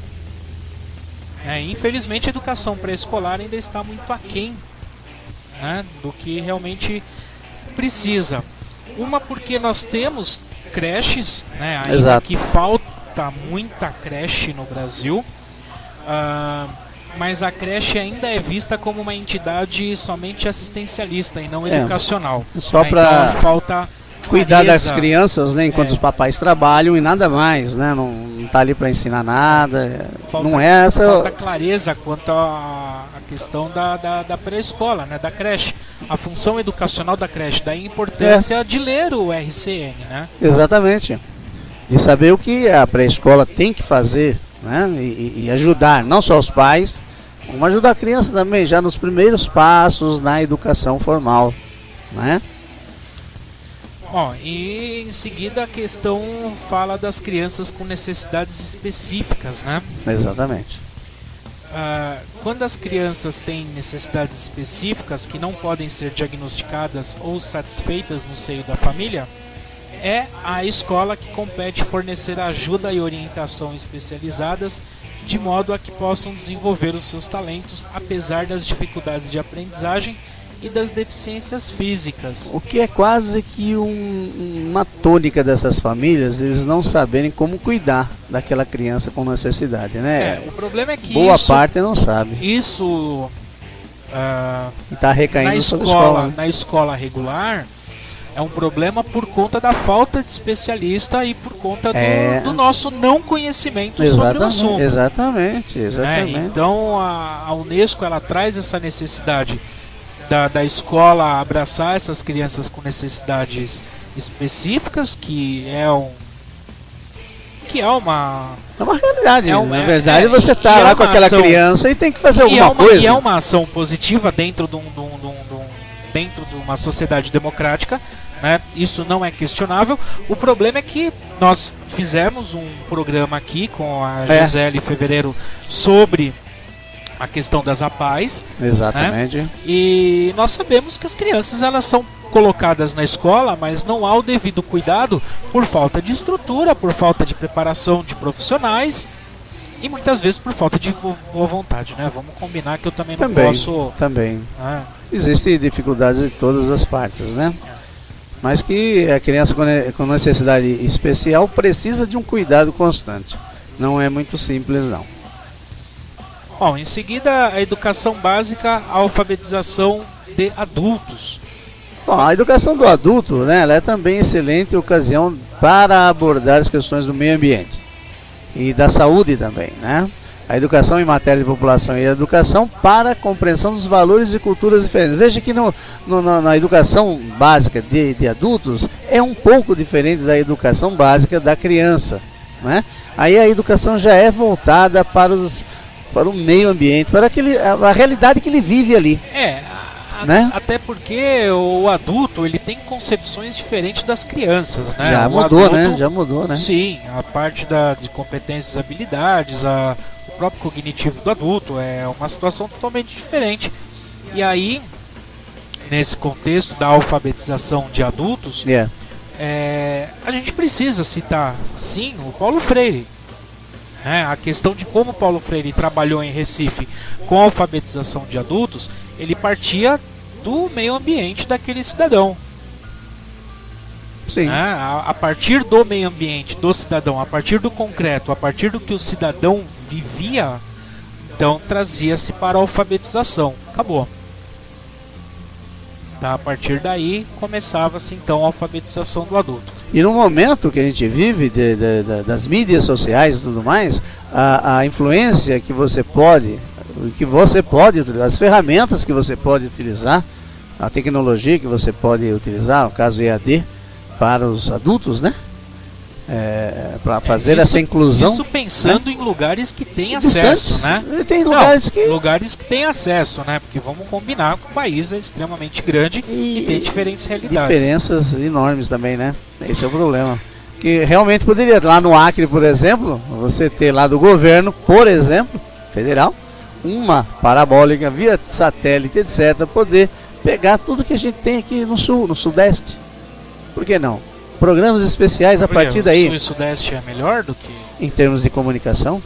Infelizmente, a educação pré-escolar ainda está muito aquém, né, do que realmente precisa. Uma porque nós temos creches, né, ainda que falta muita creche no Brasil, mas a creche ainda é vista como uma entidade somente assistencialista e não educacional. Só para então, falta cuidar das crianças, né, enquanto os papais trabalham e nada mais, né? Não tá ali para ensinar nada. Não é essa. Falta clareza quanto à questão da pré-escola, né, da creche. A função educacional da creche, da importância de ler o RCN, né? Exatamente. De saber o que a pré-escola tem que fazer, né? E ajudar não só os pais, Vamos ajudar a criança também já nos primeiros passos na educação formal, né? Bom, e em seguida a questão fala das crianças com necessidades específicas, né? Exatamente. Quando as crianças têm necessidades específicas que não podem ser diagnosticadas ou satisfeitas no seio da família, é a escola que compete fornecer ajuda e orientação especializadas de modo a que possam desenvolver os seus talentos apesar das dificuldades de aprendizagem e das deficiências físicas. O que é quase que uma tônica dessas famílias, eles não saberem como cuidar daquela criança com necessidade, né? O problema é que boa parte não sabe. Isso está recaindo sobre a escola. Na escola regular é um problema por conta da falta de especialista e por conta do nosso não conhecimento sobre o assunto. Exatamente. Então a Unesco ela traz essa necessidade da escola abraçar essas crianças com necessidades específicas, que é uma realidade. Na verdade, você está lá com aquela criança e tem que fazer alguma coisa. E é uma ação positiva dentro de uma sociedade democrática, né? Isso não é questionável. O problema é que nós fizemos um programa aqui com a Gisele em fevereiro sobre a questão das APAES. Exatamente. Né? E nós sabemos que as crianças elas são colocadas na escola, mas não há o devido cuidado por falta de estrutura, por falta de preparação de profissionais e muitas vezes por falta de boa vontade, né? Vamos combinar que eu também não posso... Também. Existem dificuldades de todas as partes, né? Mas que a criança com necessidade especial precisa de um cuidado constante. Não é muito simples, não. Bom, em seguida, a educação básica, a alfabetização de adultos. Bom, a educação do adulto, né, ela é também excelente ocasião para abordar as questões do meio ambiente e da saúde também, né? A educação em matéria de população e a educação para a compreensão dos valores e culturas diferentes. Veja que na educação básica de adultos é um pouco diferente da educação básica da criança, né? Aí a educação já é voltada para o meio ambiente, para a realidade que ele vive ali. Né? Até porque o adulto ele tem concepções diferentes das crianças, né? Já mudou, né? Sim, a parte de competências e habilidades, o próprio cognitivo do adulto é uma situação totalmente diferente. E aí, nesse contexto da alfabetização de adultos, a gente precisa citar, sim, o Paulo Freire. A questão de como Paulo Freire trabalhou em Recife com a alfabetização de adultos, ele partia do meio ambiente daquele cidadão. Sim. A partir do meio ambiente do cidadão, a partir do concreto, a partir do que o cidadão vivia, então trazia-se para a alfabetização. Acabou. A partir daí começava-se então a alfabetização do adulto. E no momento que a gente vive das mídias sociais e tudo mais, a influência que você pode utilizar, as ferramentas que você pode utilizar, a tecnologia que você pode utilizar, no caso EAD, para os adultos, né? Para fazer essa inclusão. Isso pensando em lugares que têm acesso, né? Tem lugares lugares que têm acesso, né? Porque vamos combinar que o país é extremamente grande e tem diferentes realidades. Diferenças enormes também, né? Esse é o problema. Que realmente poderia, lá no Acre, por exemplo, você ter lá do governo, por exemplo, federal, uma parabólica via satélite, etc., poder pegar tudo que a gente tem aqui no sul, no sudeste. Por que não? Programas especiais a partir daí. O sul e o sudeste é melhor do que... Em termos de comunicação,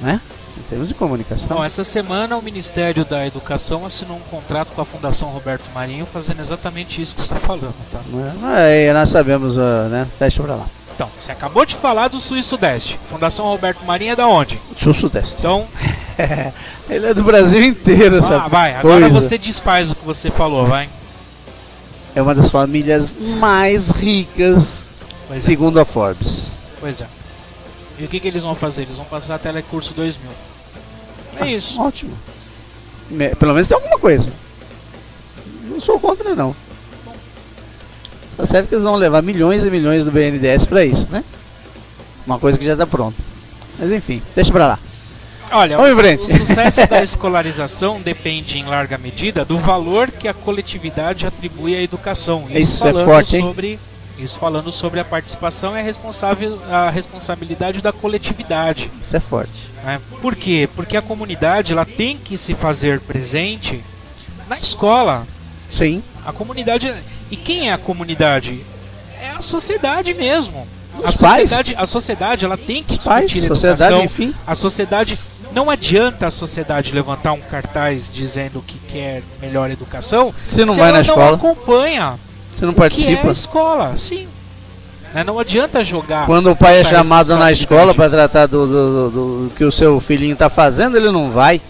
né? Em termos de comunicação. Bom, essa semana o Ministério da Educação assinou um contrato com a Fundação Roberto Marinho fazendo exatamente isso que você está falando, tá? Nós sabemos, né? Deixa pra lá. Então, você acabou de falar do sul e sudeste. Fundação Roberto Marinho é da onde? Sul-sudeste. Então... ele é do Brasil inteiro, sabe? Vai, agora você desfaz o que você falou, vai. É uma das famílias mais ricas, segundo a Forbes. Pois é. E o que eles vão fazer? Eles vão passar a Telecurso 2000. É isso. Ótimo. Pelo menos tem alguma coisa. Não sou contra, não. Tá certo que eles vão levar milhões e milhões do BNDES para isso, né? Uma coisa que já está pronta. Mas enfim, deixa pra lá. Olha, o sucesso da escolarização depende em larga medida do valor que a coletividade atribui à educação. Isso é forte, isso falando sobre a participação e a responsabilidade da coletividade. Isso é forte. Por quê? Porque a comunidade ela tem que se fazer presente na escola. Sim. A comunidade. E quem é a comunidade? É a sociedade mesmo. A sociedade ela tem que discutir educação. Enfim. A sociedade. Não adianta a sociedade levantar um cartaz dizendo que quer melhor educação se não vai na escola, não acompanha. Você não participa. Que é a escola, sim. Não adianta jogar. Quando o pai é chamado na escola para tratar do que o seu filhinho está fazendo, ele não vai.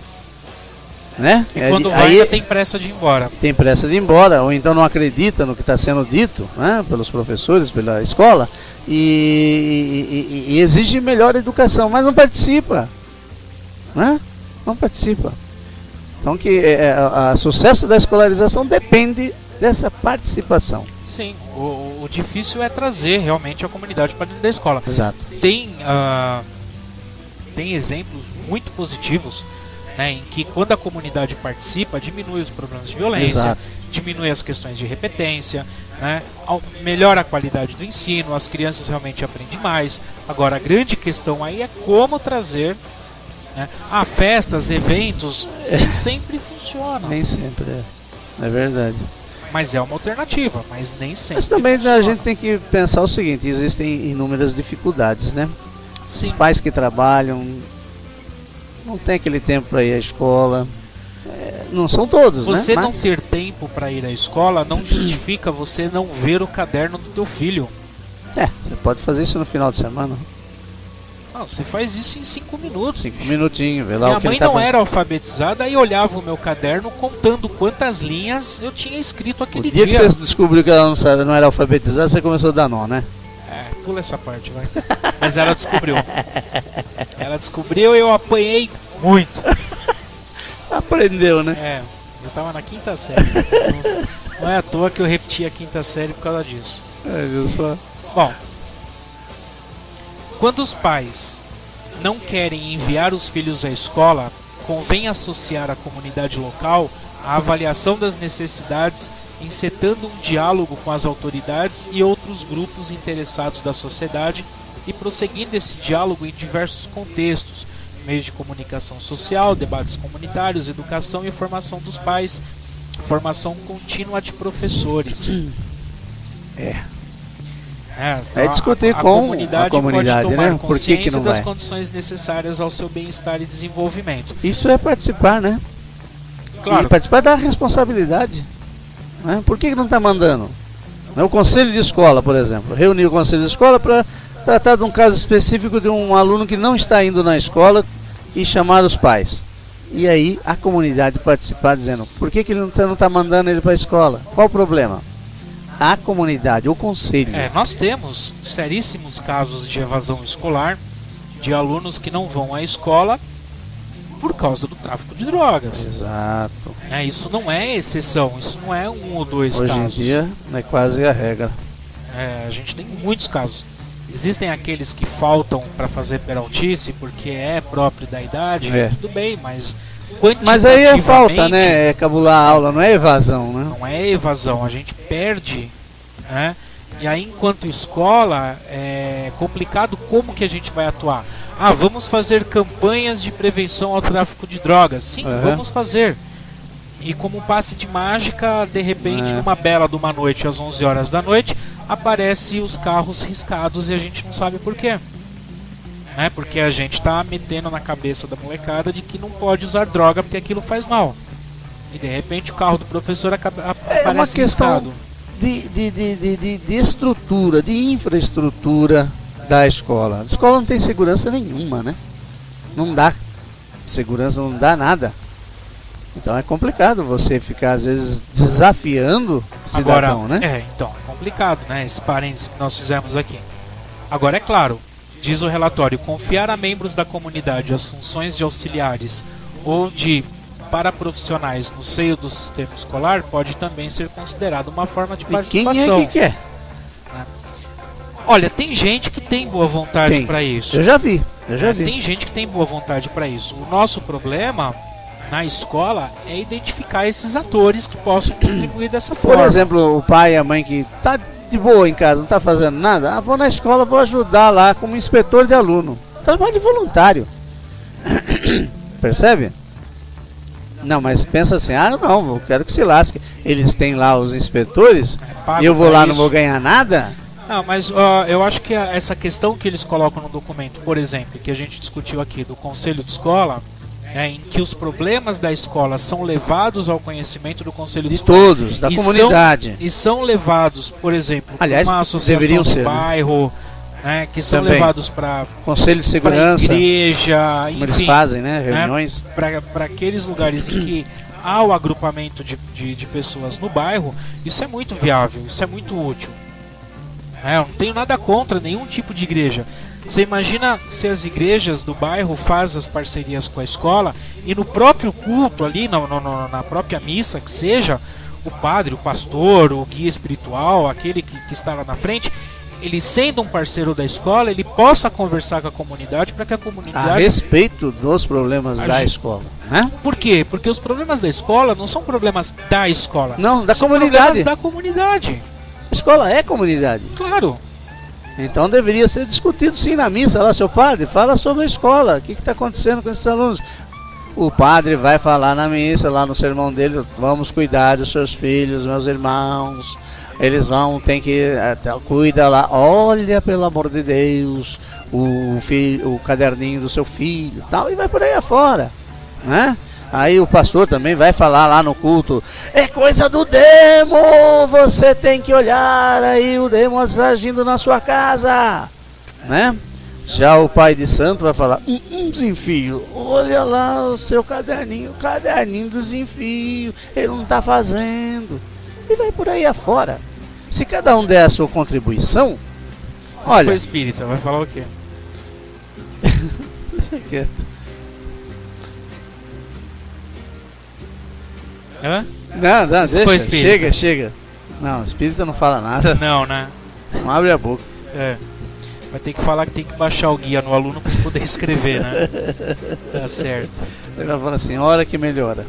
Né? E quando vai, ainda tem pressa de ir embora. Tem pressa de ir embora, ou então não acredita no que está sendo dito, né, pelos professores, pela escola, e exige melhor educação, mas não participa. Né? Não participa. Então que o sucesso da escolarização depende dessa participação. Sim, o difícil é trazer realmente a comunidade para dentro da escola. Exato. Tem exemplos muito positivos, né, em que quando a comunidade participa, diminui os problemas de violência, exato, diminui as questões de repetência, né, melhora a qualidade do ensino, as crianças realmente aprendem mais. Agora, a grande questão aí é como trazer, né, festas, eventos, nem sempre funciona. Nem sempre, é verdade. Mas é uma alternativa, mas nem sempre. Mas também funciona. A gente tem que pensar o seguinte: existem inúmeras dificuldades, né? Sim. Os pais que trabalham não tem aquele tempo para ir à escola. Não são todos, você, né? Não ter tempo para ir à escola não justifica você não ver o caderno do teu filho. Você pode fazer isso no final de semana. Não, você faz isso em 5 minutos. 5 minutinhos, vê lá. Minha mãe não era alfabetizada e olhava o meu caderno contando quantas linhas eu tinha escrito aquele dia. O dia que você descobriu que ela não era alfabetizada, você começou a dar nó, né? Pula essa parte, vai. Mas ela descobriu. Ela descobriu e eu apanhei muito. Aprendeu, né? Eu tava na 5ª série. Não é à toa que eu repeti a 5ª série por causa disso. Viu só? Bom, quando os pais não querem enviar os filhos à escola, convém associar a comunidade local à avaliação das necessidades, encetando um diálogo com as autoridades e outros grupos interessados da sociedade e prosseguindo esse diálogo em diversos contextos, meios de comunicação social, debates comunitários, educação e formação dos pais, formação contínua de professores. Discutir com a comunidade pode tomar, né? Por que não das vai? Condições necessárias ao seu bem-estar e desenvolvimento. Isso é participar, né? Claro. E participar da responsabilidade. Né? Por que não está mandando? O conselho de escola, por exemplo, reunir o conselho de escola para tratar de um caso específico de um aluno que não está indo na escola e chamar os pais. E aí a comunidade participar dizendo, por que ele não está mandando ele para a escola? Qual o problema? A comunidade, o conselho. Nós temos seríssimos casos de evasão escolar, de alunos que não vão à escola por causa do tráfico de drogas. Exato. Isso não é exceção, isso não é 1 ou 2 casos. Hoje em dia é quase a regra. A gente tem muitos casos. Existem aqueles que faltam para fazer peraltice porque é próprio da idade, tudo bem, mas Mas aí é falta, né? É cabular a aula, não é evasão, né? Não é evasão, a gente perde, né? E aí, enquanto escola, é complicado como que a gente vai atuar. Vamos fazer campanhas de prevenção ao tráfico de drogas. Sim, vamos fazer. E como um passe de mágica, de repente, numa bela de uma noite, às 11 horas da noite, aparecem os carros riscados e a gente não sabe por quê. Porque a gente está metendo na cabeça da molecada de que não pode usar droga porque aquilo faz mal. E de repente o carro do professor aparece uma questão riscado. De estrutura, de infraestrutura da escola. A escola não tem segurança nenhuma, né? Não dá segurança, não dá nada. Então é complicado você ficar às vezes desafiando o cidadão, né? Então é complicado, né? Esse parênteses que nós fizemos aqui. Agora é claro, diz o relatório, confiar a membros da comunidade as funções de auxiliares ou de paraprofissionais no seio do sistema escolar pode também ser considerado uma forma de participação. Quem é que quer? Olha, tem gente que tem boa vontade para isso. Eu já vi. Eu já vi. Tem gente que tem boa vontade para isso. O nosso problema na escola é identificar esses atores que possam contribuir dessa forma. Por exemplo, o pai e a mãe que tá de boa em casa, não tá fazendo nada, vou na escola, vou ajudar lá como inspetor de aluno. Trabalho de voluntário. Percebe? Não, mas pensa assim, não, eu quero que se lasque. Eles têm lá os inspetores, e eu vou lá, não vou ganhar nada? Não, mas eu acho que essa questão que eles colocam no documento, por exemplo, que a gente discutiu aqui do Conselho de Escola, em que os problemas da escola são levados ao conhecimento do Conselho de Escola. Todos, da comunidade. E são levados, por exemplo, aliás, uma associação do bairro, que são também levados para Conselho de Segurança, igreja, como enfim, eles fazem, né? Reuniões. Para aqueles lugares em que há o agrupamento de pessoas no bairro, isso é muito viável, isso é muito útil. Eu não tenho nada contra nenhum tipo de igreja. Você imagina se as igrejas do bairro fazem as parcerias com a escola e no próprio culto ali, na própria missa que seja, o padre, o pastor, o guia espiritual, aquele que está lá na frente, ele sendo um parceiro da escola, ele possa conversar com a comunidade para que a comunidade... A respeito dos problemas da escola, né? Por quê? Porque os problemas da escola não são problemas da escola. Não, da são comunidade. Problemas da comunidade. A escola é comunidade. Claro. Então deveria ser discutido sim na missa. Lá, seu padre, fala sobre a escola. O que está acontecendo com esses alunos? O padre vai falar na missa, lá no sermão dele, vamos cuidar dos seus filhos, meus irmãos. Eles vão, tem que, cuida lá, olha, pelo amor de Deus, o caderninho do seu filho, tal, e vai por aí afora, né? Aí o pastor também vai falar lá no culto, é coisa do demo, você tem que olhar aí, o demo está agindo na sua casa, né? Já o pai de santo vai falar, desenfio, olha lá o seu caderninho, o caderninho do desenfio, ele não está fazendo, e vai por aí afora. Se cada um der a sua contribuição, olha... Se for espírita, vai falar o quê? Hã? Não, se deixa, chega. Não, espírita não fala nada. Não, né? Não abre a boca. Vai ter que falar que tem que baixar o guia no aluno para poder escrever, né? Tá certo. Ele vai falar assim, hora que melhora.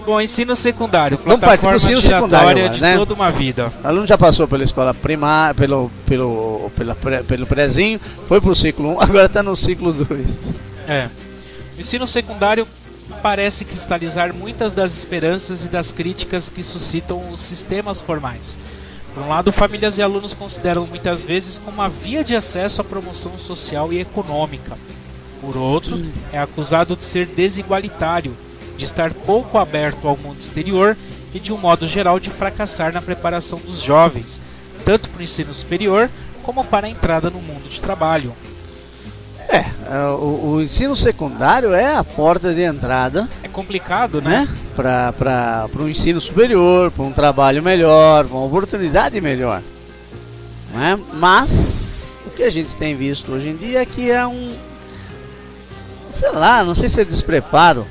Bom, ensino secundário, plataforma giratória de toda uma vida. O aluno já passou pela escola primária, pelo prezinho, foi pro ciclo 1, agora está no ciclo 2. O ensino secundário parece cristalizar muitas das esperanças e das críticas que suscitam os sistemas formais. Por um lado, famílias e alunos consideram muitas vezes como uma via de acesso à promoção social e econômica. Por outro, é acusado de ser desigualitário, de estar pouco aberto ao mundo exterior e, de um modo geral, de fracassar na preparação dos jovens, tanto para o ensino superior como para a entrada no mundo de trabalho. O ensino secundário é a porta de entrada. É complicado, né? Para o ensino superior, para um trabalho melhor, para uma oportunidade melhor. Né? Mas o que a gente tem visto hoje em dia é que é não sei se é despreparo,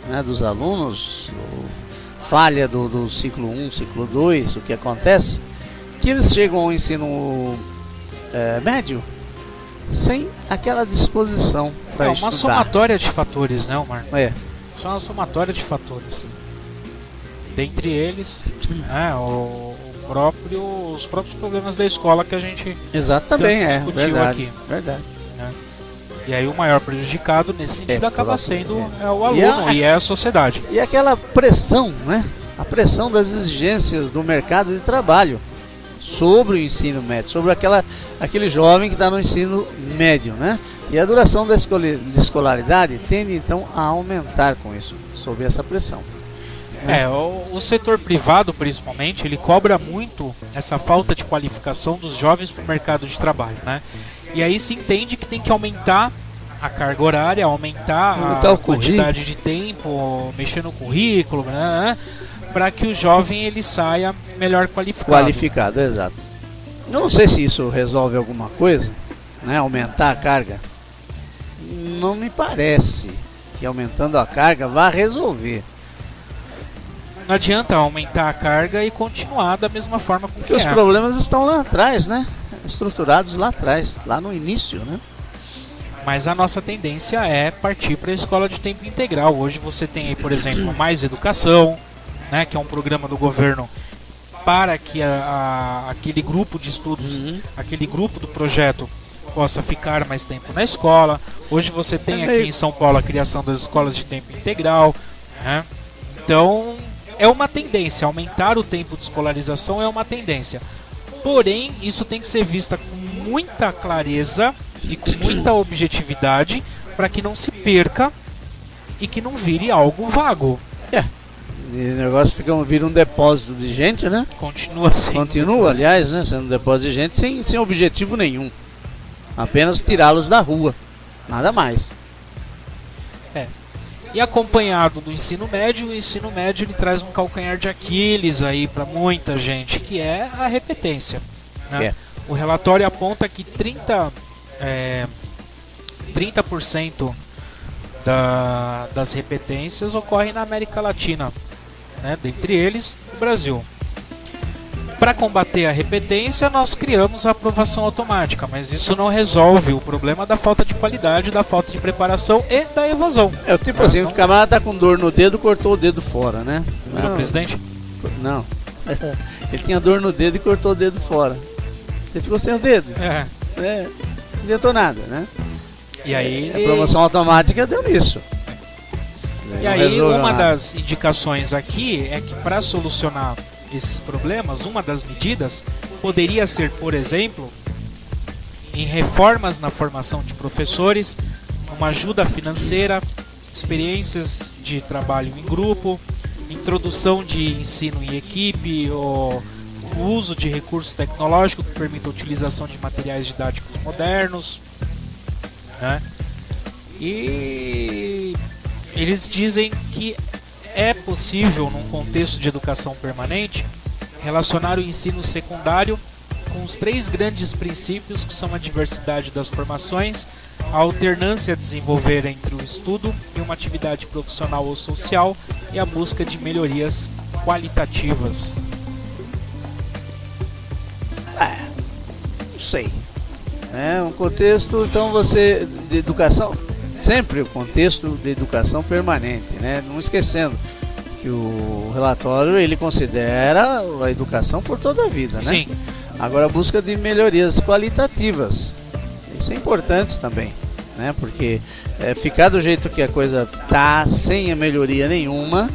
né, dos alunos, falha do ciclo 1, ciclo 2, o que acontece, que eles chegam ao ensino médio sem aquela disposição para estudar. É uma somatória de fatores, né, Omar? Só uma somatória de fatores. Dentre eles, né, os próprios problemas da escola que a gente discutiu aqui. Verdade. Né? E aí o maior prejudicado nesse sentido acaba sendo o aluno e a sociedade. E aquela pressão, né? A pressão das exigências do mercado de trabalho sobre o ensino médio, sobre aquele jovem que está no ensino médio, né? E a duração da escolaridade tende então a aumentar com isso, sob essa pressão. O setor privado, principalmente, ele cobra muito essa falta de qualificação dos jovens para o mercado de trabalho, né? E aí se entende que tem que aumentar a carga horária, aumentar a quantidade de tempo, mexer no currículo, né? Para que o jovem ele saia melhor qualificado. Qualificado, exato. Eu não sei se isso resolve alguma coisa, né? Aumentar a carga. Não me parece que aumentando a carga vá resolver. Não adianta aumentar a carga e continuar da mesma forma com que os problemas estão lá atrás, né? estruturados lá atrás, lá no início, né? Mas a nossa tendência é partir para a escola de tempo integral. Hoje você tem aí, por exemplo, Mais Educação, né, que é um programa do governo para que aquele grupo de estudos, aquele grupo do projeto possa ficar mais tempo na escola. Hoje você tem aqui em São Paulo a criação das escolas de tempo integral, né? Então é uma tendência, aumentar o tempo de escolarização é uma tendência. Porém, isso tem que ser vista com muita clareza e com muita objetividade para que não se perca e que não vire algo vago. E o negócio vira um depósito de gente, né? Continua, aliás, né? Sendo um depósito de gente sem objetivo nenhum. Apenas tirá-los da rua. Nada mais. E acompanhado do ensino médio, o ensino médio ele traz um calcanhar de Aquiles aí para muita gente, que é a repetência, né? O relatório aponta que 30% das repetências ocorrem na América Latina, né? Dentre eles, o Brasil. Para combater a repetência, nós criamos a aprovação automática, mas isso não resolve o problema da falta de qualidade, da falta de preparação e da evasão. É o tipo assim, o camarada tá com dor no dedo, cortou o dedo fora, né? Virou presidente? Não. Ele tinha dor no dedo e cortou o dedo fora. Ele ficou sem o dedo. Não adiantou nada, né? E aí a aprovação automática deu nisso. E aí uma das indicações aqui é que para solucionar esses problemas, uma das medidas poderia ser, por exemplo, em reformas na formação de professores, uma ajuda financeira, experiências de trabalho em grupo, introdução de ensino em equipe, o uso de recursos tecnológicos que permitam a utilização de materiais didáticos modernos, né? E eles dizem que é possível, num contexto de educação permanente, relacionar o ensino secundário com os 3 grandes princípios que são a diversidade das formações, a alternância a desenvolver entre o estudo e uma atividade profissional ou social e a busca de melhorias qualitativas. Não sei. É um contexto, então você, de educação, sempre o contexto de educação permanente, né? Não esquecendo que o relatório ele considera a educação por toda a vida, né? Sim. Agora a busca de melhorias qualitativas, isso é importante também, né? Porque ficar do jeito que a coisa tá, sem a melhoria nenhuma,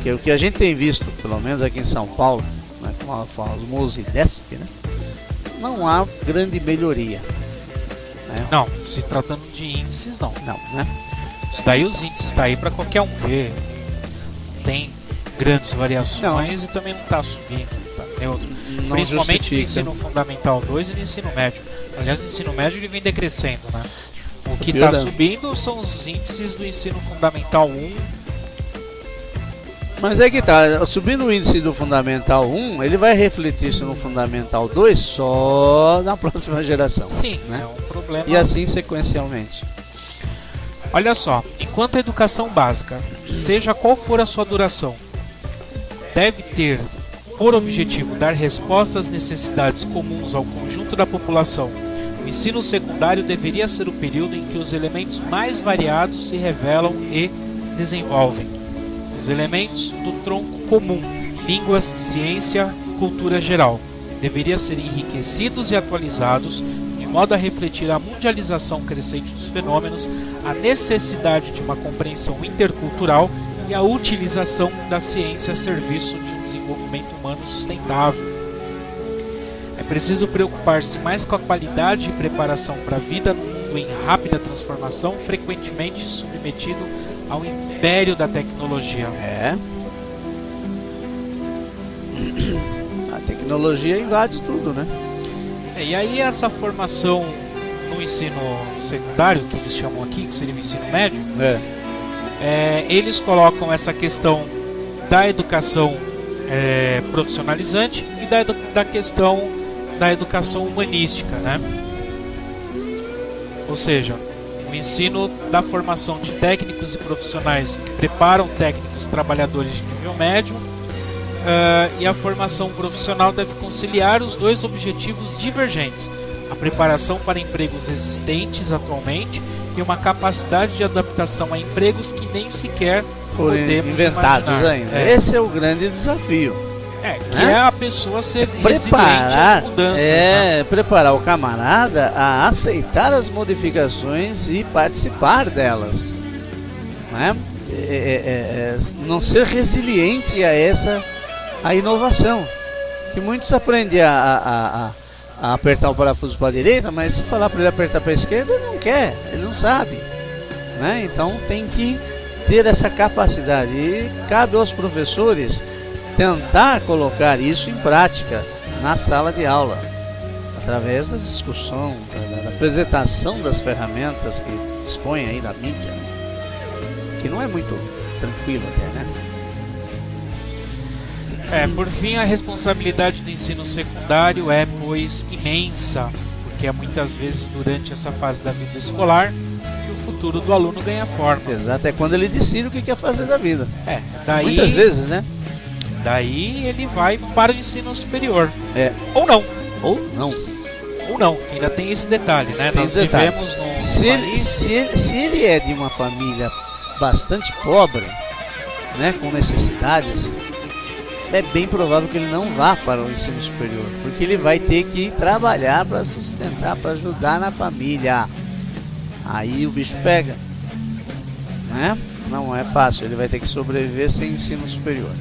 que é o que a gente tem visto, pelo menos aqui em São Paulo, né? Com a famosa IDESP, né? Não há grande melhoria. Não, se tratando de índices, não, né? Isso daí, os índices tá aí para qualquer um ver. Tem grandes variações e também não está subindo, tá neutro. Principalmente no ensino fundamental 2 e no ensino médio. Aliás, no ensino médio ele vem decrescendo, né? O que está subindo são os índices do ensino fundamental 1. Mas é que tá, subindo o índice do Fundamental 1, ele vai refletir isso no Fundamental 2 só na próxima geração. Sim, né? É um problema. E assim sequencialmente. Olha só, enquanto a educação básica, seja qual for a sua duração, deve ter por objetivo dar resposta às necessidades comuns ao conjunto da população, o ensino secundário deveria ser o período em que os elementos mais variados se revelam e desenvolvem. Os elementos do tronco comum, línguas, ciência e cultura geral, deveriam ser enriquecidos e atualizados de modo a refletir a mundialização crescente dos fenômenos, a necessidade de uma compreensão intercultural e a utilização da ciência a serviço de um desenvolvimento humano sustentável. É preciso preocupar-se mais com a qualidade e preparação para a vida num mundo em rápida transformação, frequentemente submetido ao império da tecnologia. A tecnologia invade tudo, né? E aí essa formação no ensino secundário, que eles chamam aqui, que seria o ensino médio, eles colocam essa questão da educação profissionalizante e da questão da educação humanística, né? Ou seja, o ensino da formação de técnicos e profissionais que preparam técnicos trabalhadores de nível médio, e a formação profissional deve conciliar os dois objetivos divergentes, a preparação para empregos existentes atualmente e uma capacidade de adaptação a empregos que nem sequer foram inventados ainda. Esse é o grande desafio. Que é a pessoa ser resiliente às mudanças. Preparar o camarada a aceitar as modificações e participar delas. Né? Não ser resiliente a inovação. Que muitos aprendem a apertar o parafuso para a direita, mas se falar para ele apertar para a esquerda, ele não quer, ele não sabe. Né? Então tem que ter essa capacidade. E cabe aos professores tentar colocar isso em prática na sala de aula, através da discussão, da apresentação das ferramentas que dispõe aí da mídia, que não é muito tranquilo até, né? Por fim, a responsabilidade do ensino secundário é, pois, imensa, porque é muitas vezes durante essa fase da vida escolar que o futuro do aluno ganha forma. Exato, é quando ele decide o que quer fazer da vida. Daí, muitas vezes, né? Daí ele vai para o ensino superior. Ou não, que ainda tem esse detalhe, né? Nós vivemos num país... Se ele é de uma família bastante pobre, né, com necessidades, é bem provável que ele não vá para o ensino superior, porque ele vai ter que trabalhar para sustentar, para ajudar na família. Aí o bicho pega, né? Não é fácil, ele vai ter que sobreviver sem ensino superior.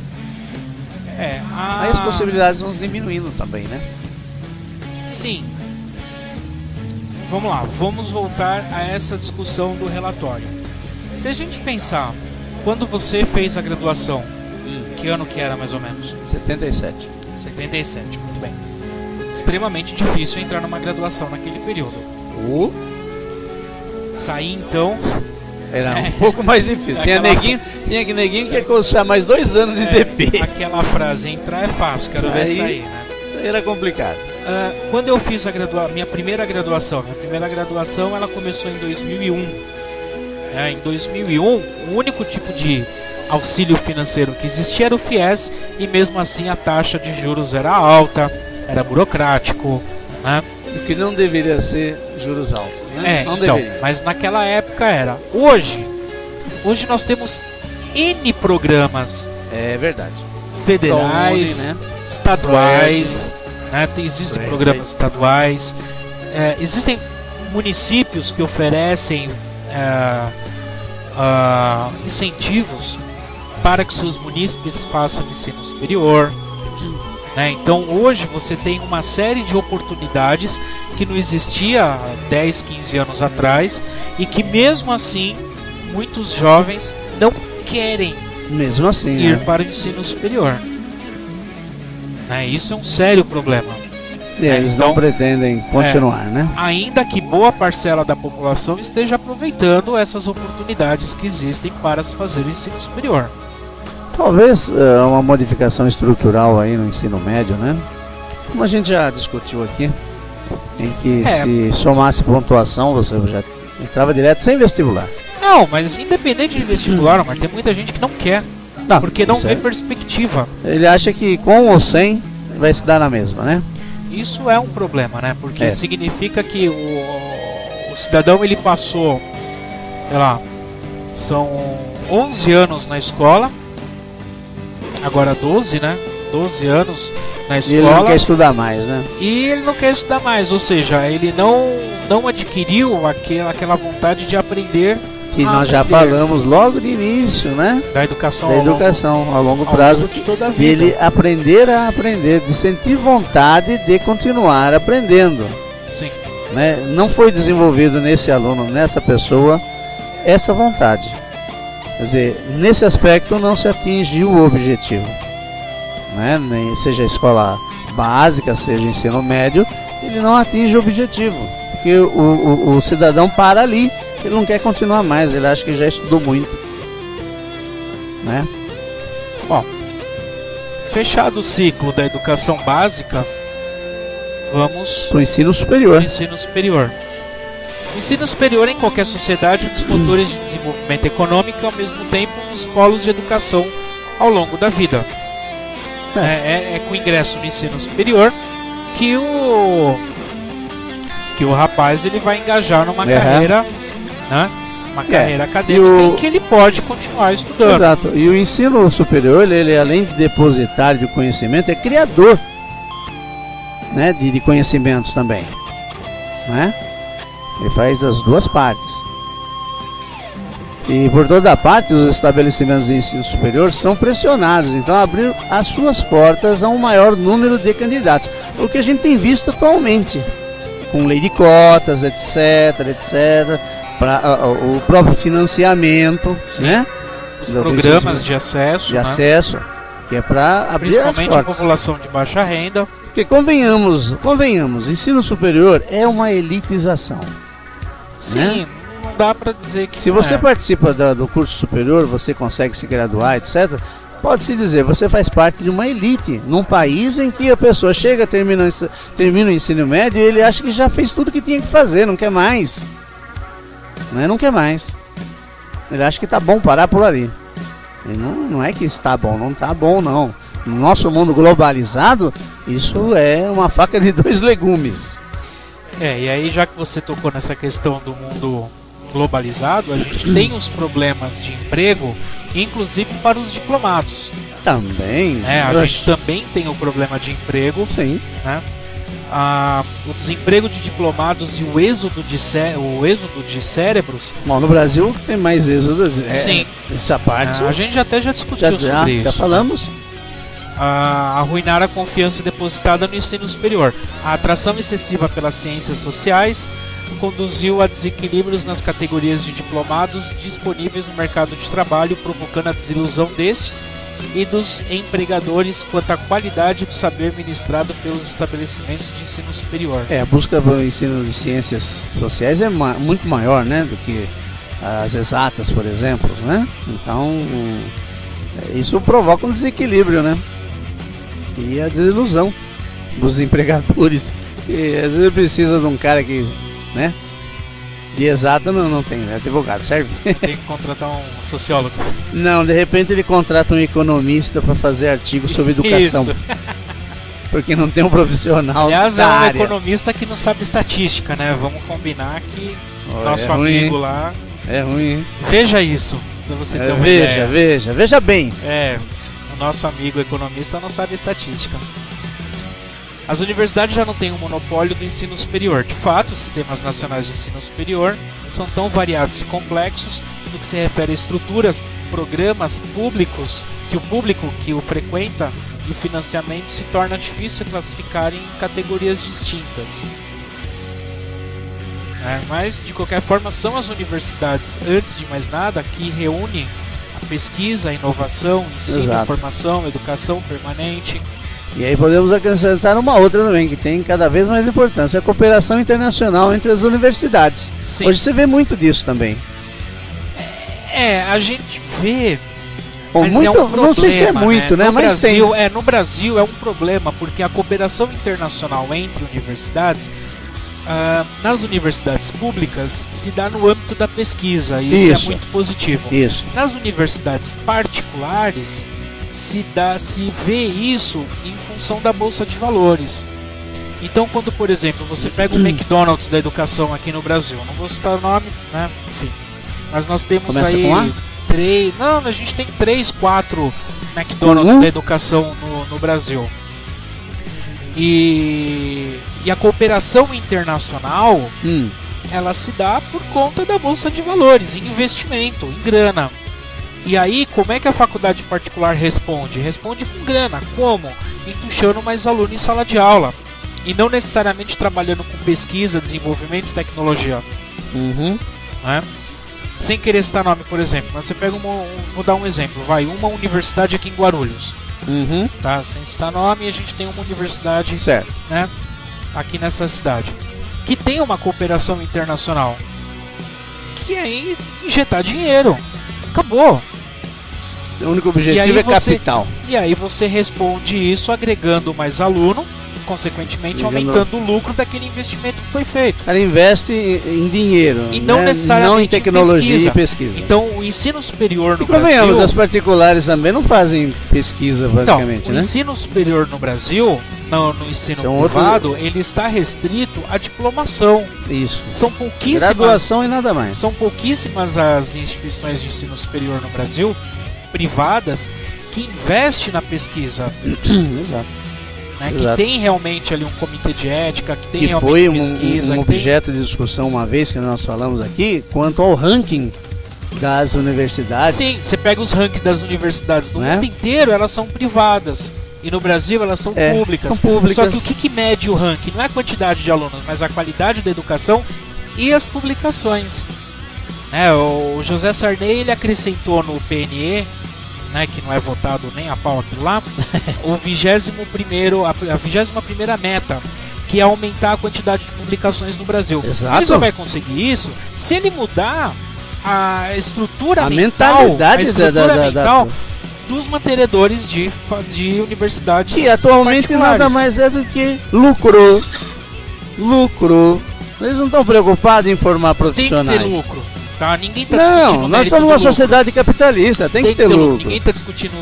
Aí as possibilidades vão diminuindo também, né? Sim. Vamos lá, vamos voltar a essa discussão do relatório. Se a gente pensar, quando você fez a graduação, que ano que era mais ou menos? 77. 77, muito bem. Extremamente difícil entrar numa graduação naquele período. Sair então... Era um pouco mais difícil. Tinha neguinho que ia cursar mais 2 anos de DP. Aquela frase, entrar é fácil, quero ver sair, né? Era complicado. Quando eu fiz minha primeira graduação ela começou em 2001. Em 2001, o único tipo de auxílio financeiro que existia era o FIES, e mesmo assim a taxa de juros era alta, era burocrático, né? O que não deveria ser juros altos, né? Mas naquela época era. Hoje nós temos N programas. É verdade. Federais, estaduais, né? Existem programas estaduais, existem municípios que oferecem incentivos para que seus munícipes façam ensino superior. Então hoje você tem uma série de oportunidades que não existia há 10, 15 anos atrás, e que mesmo assim muitos jovens não querem ir para o ensino superior. Isso é um sério problema. Eles não pretendem continuar, né? Ainda que boa parcela da população esteja aproveitando essas oportunidades que existem para se fazer o ensino superior. Talvez uma modificação estrutural aí no ensino médio, né? Como a gente já discutiu aqui, em que se somasse pontuação, você já entrava direto sem vestibular. Não, mas independente de vestibular, mas tem muita gente que não quer, porque não vê perspectiva. Ele acha que com ou sem vai se dar na mesma, né? Isso é um problema, né? Porque significa que o cidadão, ele passou, sei lá, são 11 anos na escola, agora 12, né? 12 anos na escola. E ele não quer estudar mais, né? E ele não quer estudar mais, ou seja, ele não adquiriu aquela vontade de aprender. Que nós já falamos logo de início, né? Da educação ao longo prazo. De toda a vida. De ele aprender a aprender, de sentir vontade de continuar aprendendo. Sim. Né? Não foi desenvolvido nesse aluno, nessa pessoa, essa vontade. Quer dizer, nesse aspecto não se atingiu o objetivo. Né? Seja escola básica, seja ensino médio, ele não atinge o objetivo. Porque o cidadão para ali, ele não quer continuar mais, ele acha que já estudou muito. Né? Bom, fechado o ciclo da educação básica, vamos para o ensino superior. O ensino superior em qualquer sociedade é um dos motores de desenvolvimento econômico e ao mesmo tempo um dos polos de educação ao longo da vida. É com o ingresso no ensino superior que que o rapaz ele vai engajar numa carreira, né? Uma carreira acadêmica em que ele pode continuar estudando. Exato. E o ensino superior, ele além de depositário de conhecimento, é criador, né, de conhecimentos também, né? Ele faz das duas partes. E por toda parte, os estabelecimentos de ensino superior são pressionados, então, a abrir as suas portas a um maior número de candidatos. O que a gente tem visto atualmente, com lei de cotas, etc, para o próprio financiamento, né? Os programas de acesso, que é para abrir as portas. Principalmente a população de baixa renda. Porque convenhamos, ensino superior é uma elitização. Sim, né? Não dá para dizer que se você participa do curso superior, você consegue se graduar, etc. Pode-se dizer, você faz parte de uma elite, num país em que a pessoa chega, termina o ensino médio e ele acha que já fez tudo que tinha que fazer, não quer mais. Não quer mais. Ele acha que tá bom parar por ali. E não é que está bom, não tá bom não. No nosso mundo globalizado, isso é uma faca de dois legumes. E aí já que você tocou nessa questão do mundo globalizado, a gente tem os problemas de emprego, inclusive para os diplomados. Também. A gente também tem o problema de emprego. Sim. Né? O desemprego de diplomados e o êxodo de cérebros. Bom, no Brasil tem mais êxodo. Sim. Essa parte. A gente até já discutiu sobre isso. Já falamos. Arruinar a confiança depositada no ensino superior. A atração excessiva pelas ciências sociais conduziu a desequilíbrios nas categorias de diplomados disponíveis no mercado de trabalho, provocando a desilusão destes e dos empregadores quanto à qualidade do saber ministrado pelos estabelecimentos de ensino superior. A busca pelo ensino de ciências sociais é muito maior, né, do que as exatas, por exemplo, né? Então, isso provoca um desequilíbrio, né? E a desilusão dos empregadores. E às vezes precisa de um cara que, né, de exata não tem, é advogado, serve? Tem que contratar um sociólogo. Não, de repente ele contrata um economista para fazer artigos sobre educação. Isso. Porque não tem um profissional. Aliás, da é um área. Economista que não sabe estatística, né? Vamos combinar que nosso amigo lá. É ruim, hein? Veja isso, pra você ter uma ideia. Veja bem. O nosso amigo economista não sabe estatística. As universidades já não têm um monopólio do ensino superior. De fato, os sistemas nacionais de ensino superior são tão variados e complexos no que se refere a estruturas, programas públicos, que o público que o frequenta e o financiamento se torna difícil classificar em categorias distintas. Mas, de qualquer forma, são as universidades, antes de mais nada, que reúnem a pesquisa, a inovação, ensino, a formação, a educação permanente. E aí podemos acrescentar uma outra também, que tem cada vez mais importância, a cooperação internacional entre as universidades. Sim. Hoje você vê muito disso também. A gente vê... Mas muito, é um problema, não sei se é muito, né? Mas no Brasil é um problema, porque a cooperação internacional entre universidades... nas universidades públicas se dá no âmbito da pesquisa, e isso é muito positivo. Isso. Nas universidades particulares se vê isso em função da bolsa de valores. Então, quando, por exemplo, você pega o McDonald's da educação aqui no Brasil, não vou citar o nome, né? Enfim, mas nós temos Começa aí com A? a gente tem 3, 4 McDonald's da educação no Brasil. E a cooperação internacional, ela se dá por conta da bolsa de valores, em investimento, em grana. E aí, como é que a faculdade particular responde? Responde com grana. Como? Entuchando mais aluno em sala de aula. E não necessariamente trabalhando com pesquisa, desenvolvimento e tecnologia. Né? Sem querer citar nome, por exemplo. Mas você pega vou dar um exemplo. Uma universidade aqui em Guarulhos. Tá? Sem citar nome, a gente tem uma universidade, certo, né, aqui nessa cidade, que tem uma cooperação internacional, que é injetar dinheiro. Acabou. O único objetivo é capital. E aí você responde isso agregando mais aluno, consequentemente aumentando o lucro daquele investimento que foi feito. Ela investe em dinheiro, e não necessariamente não em tecnologia e pesquisa. Então o ensino superior no Brasil... as particulares também não fazem pesquisa, basicamente, O ensino superior no Brasil, no ensino privado, ele está restrito à diplomação. Isso. São pouquíssimas. Graduação e nada mais. São pouquíssimas as instituições de ensino superior no Brasil, privadas, que investem na pesquisa. Exato. Né, que tem realmente ali um comitê de ética, que tem que realmente foi pesquisa. Um objeto de discussão uma vez que nós falamos aqui, quanto ao ranking das universidades. Sim, você pega os rankings das universidades no mundo inteiro, elas são privadas. E no Brasil elas são públicas. São públicas. Só que o que mede o ranking não é a quantidade de alunos, mas a qualidade da educação e as publicações. O José Sarney, ele acrescentou no PNE, né, que não é votado nem a pau aquilo lá, a 21ª meta, que é aumentar a quantidade de publicações no Brasil. Exato. Ele só vai conseguir isso se ele mudar a estrutura mentalidade mental dos mantenedores de universidades. Que atualmente nada mais é do que lucro. Eles não estão preocupados em formar profissionais. Tem que ter lucro, tá? Ninguém está discutindo. Não, nós somos uma sociedade capitalista, tem que ter lucro. Ninguém está discutindo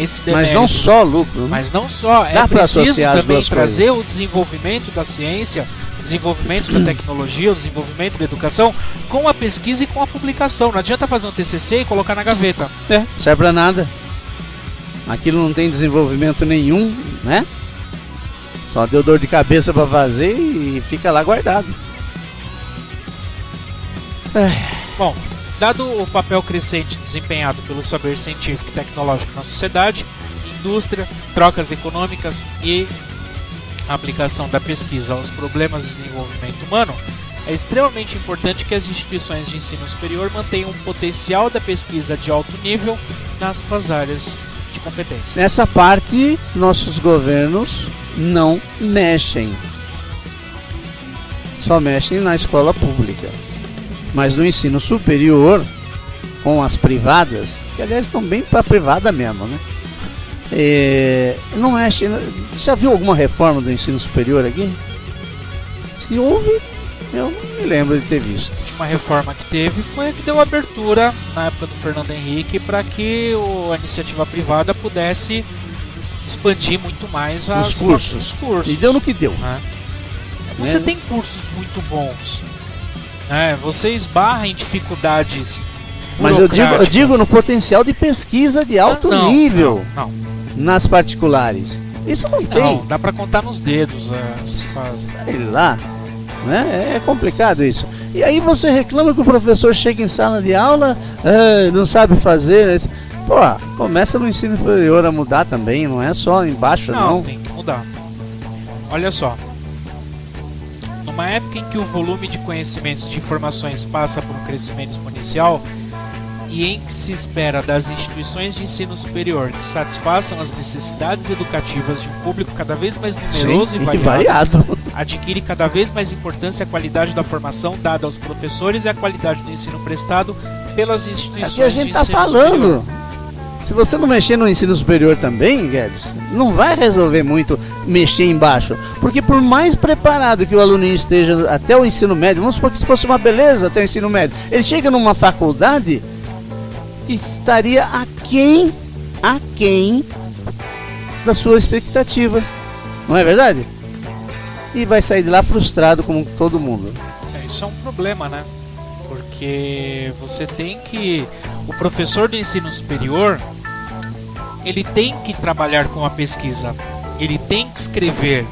esse demérito. Mas não só lucro. Mas não só. Dá é preciso também trazer o desenvolvimento da ciência, o desenvolvimento da tecnologia, o desenvolvimento da educação com a pesquisa e com a publicação. Não adianta fazer um TCC e colocar na gaveta. Serve pra nada. Aquilo não tem desenvolvimento nenhum, né? Só deu dor de cabeça pra fazer e fica lá guardado. Bom, dado o papel crescente desempenhado pelo saber científico e tecnológico na sociedade, indústria, trocas econômicas e a aplicação da pesquisa aos problemas de desenvolvimento humano, é extremamente importante que as instituições de ensino superior mantenham um potencial da pesquisa de alto nível nas suas áreas de competência. Nessa parte, nossos governos não mexem. Só mexem na escola pública. Mas no ensino superior, com as privadas, que aliás estão bem para privada mesmo, né? Não mexe. Já viu alguma reforma do ensino superior aqui? Se houve, eu não me lembro de ter visto. A última reforma que teve foi a que deu abertura, na época do Fernando Henrique, para que a iniciativa privada pudesse expandir muito mais os cursos. E deu no que deu. Né? Você tem cursos muito bons. Você esbarra em dificuldades. Mas eu digo no potencial de pesquisa de alto nível. Não. Nas particulares. Isso não tem. Não, dá pra contar nos dedos. Sei lá. Né? É complicado isso. E aí você reclama que o professor chega em sala de aula, não sabe fazer. Pô, começa no ensino superior a mudar também, não é só embaixo não. Não, tem que mudar. Olha só. Numa época em que o volume de conhecimentos de informações passa por um crescimento exponencial e em que se espera das instituições de ensino superior que satisfaçam as necessidades educativas de um público cada vez mais numeroso e variado, adquire cada vez mais importância a qualidade da formação dada aos professores e a qualidade do ensino prestado pelas instituições de ensino superior. É que a gente está falando. Se você não mexer no ensino superior também, Guedes, não vai resolver muito mexer embaixo. Porque por mais preparado que o aluno esteja até o ensino médio, vamos supor que se fosse uma beleza até o ensino médio, ele chega numa faculdade que estaria aquém da sua expectativa. Não é verdade? E vai sair de lá frustrado como todo mundo. Isso é um problema, né? Porque você tem que... O professor do ensino superior, ele tem que trabalhar com a pesquisa. Ele tem que escrever, ele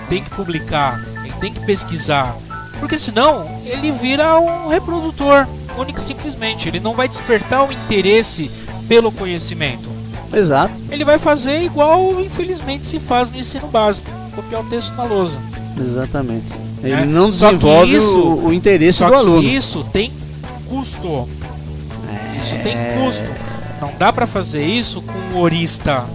tem que publicar, ele tem que pesquisar. Porque senão ele vira um reprodutor, único e simplesmente. Ele não vai despertar o interesse pelo conhecimento. Exato. Ele vai fazer igual, infelizmente, se faz no ensino básico. Copiar o texto na lousa. Exatamente. Ele não desenvolve o interesse do aluno. Só que isso tem custo. Isso tem custo. Não dá pra fazer isso com um horista.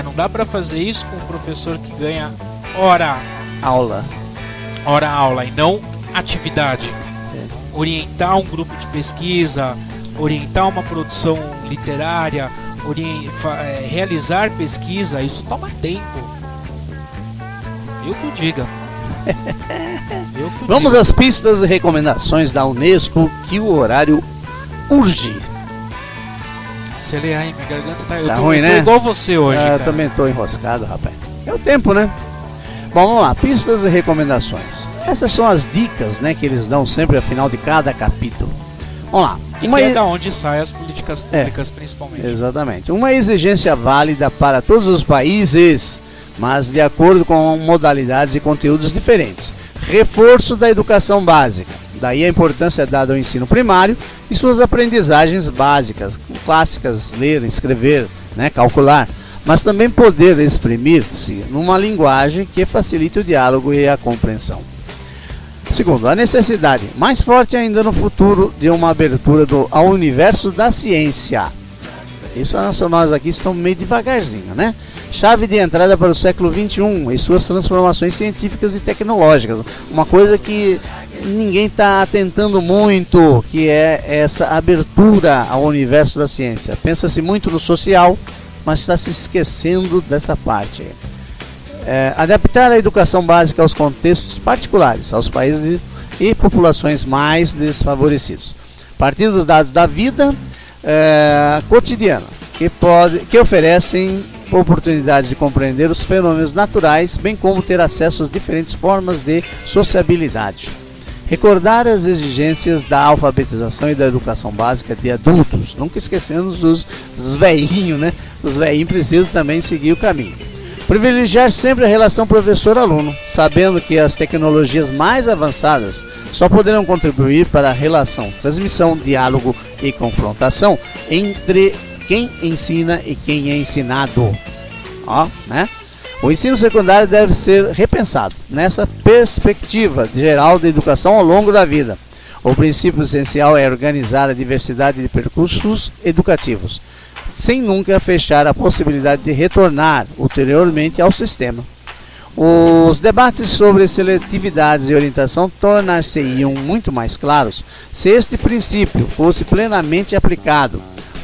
Não dá pra fazer isso com um professor que ganha hora aula e não atividade. Orientar um grupo de pesquisa, orientar uma produção literária, realizar pesquisa, isso toma tempo. Eu que o diga. Vamos às pistas e recomendações da Unesco, que o horário urge. Você lê aí, minha garganta tá... Tá ruim, né? Eu tô igual você hoje, cara. Eu também tô enroscado, rapaz. É o tempo, né? Bom, vamos lá. Pistas e recomendações. Essas são as dicas, né, que eles dão sempre ao final de cada capítulo. Vamos lá. E que é da onde saem as políticas públicas, principalmente. Exatamente. Uma exigência válida para todos os países, mas de acordo com modalidades e conteúdos diferentes. Reforço da educação básica. Daí a importância dada ao ensino primário e suas aprendizagens básicas, clássicas, ler, escrever, né, calcular, mas também poder exprimir-se numa linguagem que facilite o diálogo e a compreensão. Segundo, a necessidade, mais forte ainda no futuro, de uma abertura ao universo da ciência. Isso nós aqui estamos meio devagarzinho, né? Chave de entrada para o século XXI e suas transformações científicas e tecnológicas. Uma coisa que ninguém está atentando muito, que é essa abertura ao universo da ciência. Pensa-se muito no social, mas está se esquecendo dessa parte. Adaptar a educação básica aos contextos particulares, aos países e populações mais desfavorecidos. Partindo dos dados da vida cotidiana, que oferecem oportunidades de compreender os fenômenos naturais, bem como ter acesso às diferentes formas de sociabilidade. Recordar as exigências da alfabetização e da educação básica de adultos, nunca esquecendo dos velhinhos, né? Os velhinhos precisam também seguir o caminho. Privilegiar sempre a relação professor-aluno, sabendo que as tecnologias mais avançadas só poderão contribuir para a relação, transmissão, diálogo e confrontação entre quem ensina e quem é ensinado. Né? O ensino secundário deve ser repensado nessa perspectiva geral da educação ao longo da vida. O princípio essencial é organizar a diversidade de percursos educativos, sem nunca fechar a possibilidade de retornar ulteriormente ao sistema. Os debates sobre seletividades e orientação tornar-se-iam muito mais claros se este princípio fosse plenamente aplicado.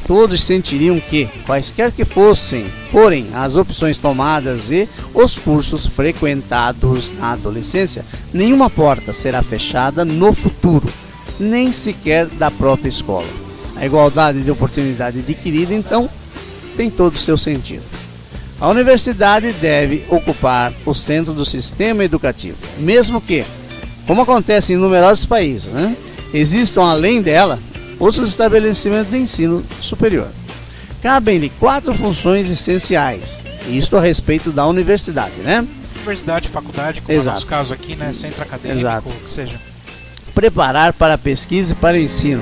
Todos sentiriam que, quaisquer que forem as opções tomadas e os cursos frequentados na adolescência, nenhuma porta será fechada no futuro, nem sequer da própria escola. A igualdade de oportunidade adquirida, então, tem todo o seu sentido. A universidade deve ocupar o centro do sistema educativo, mesmo que, como acontece em numerosos países, existam além dela outros estabelecimentos de ensino superior. Cabem-lhe 4 funções essenciais, isto a respeito da universidade, né? Universidade, faculdade, como é o nosso caso aqui, né? Centro acadêmico, o que seja. Preparar para a pesquisa e para o ensino.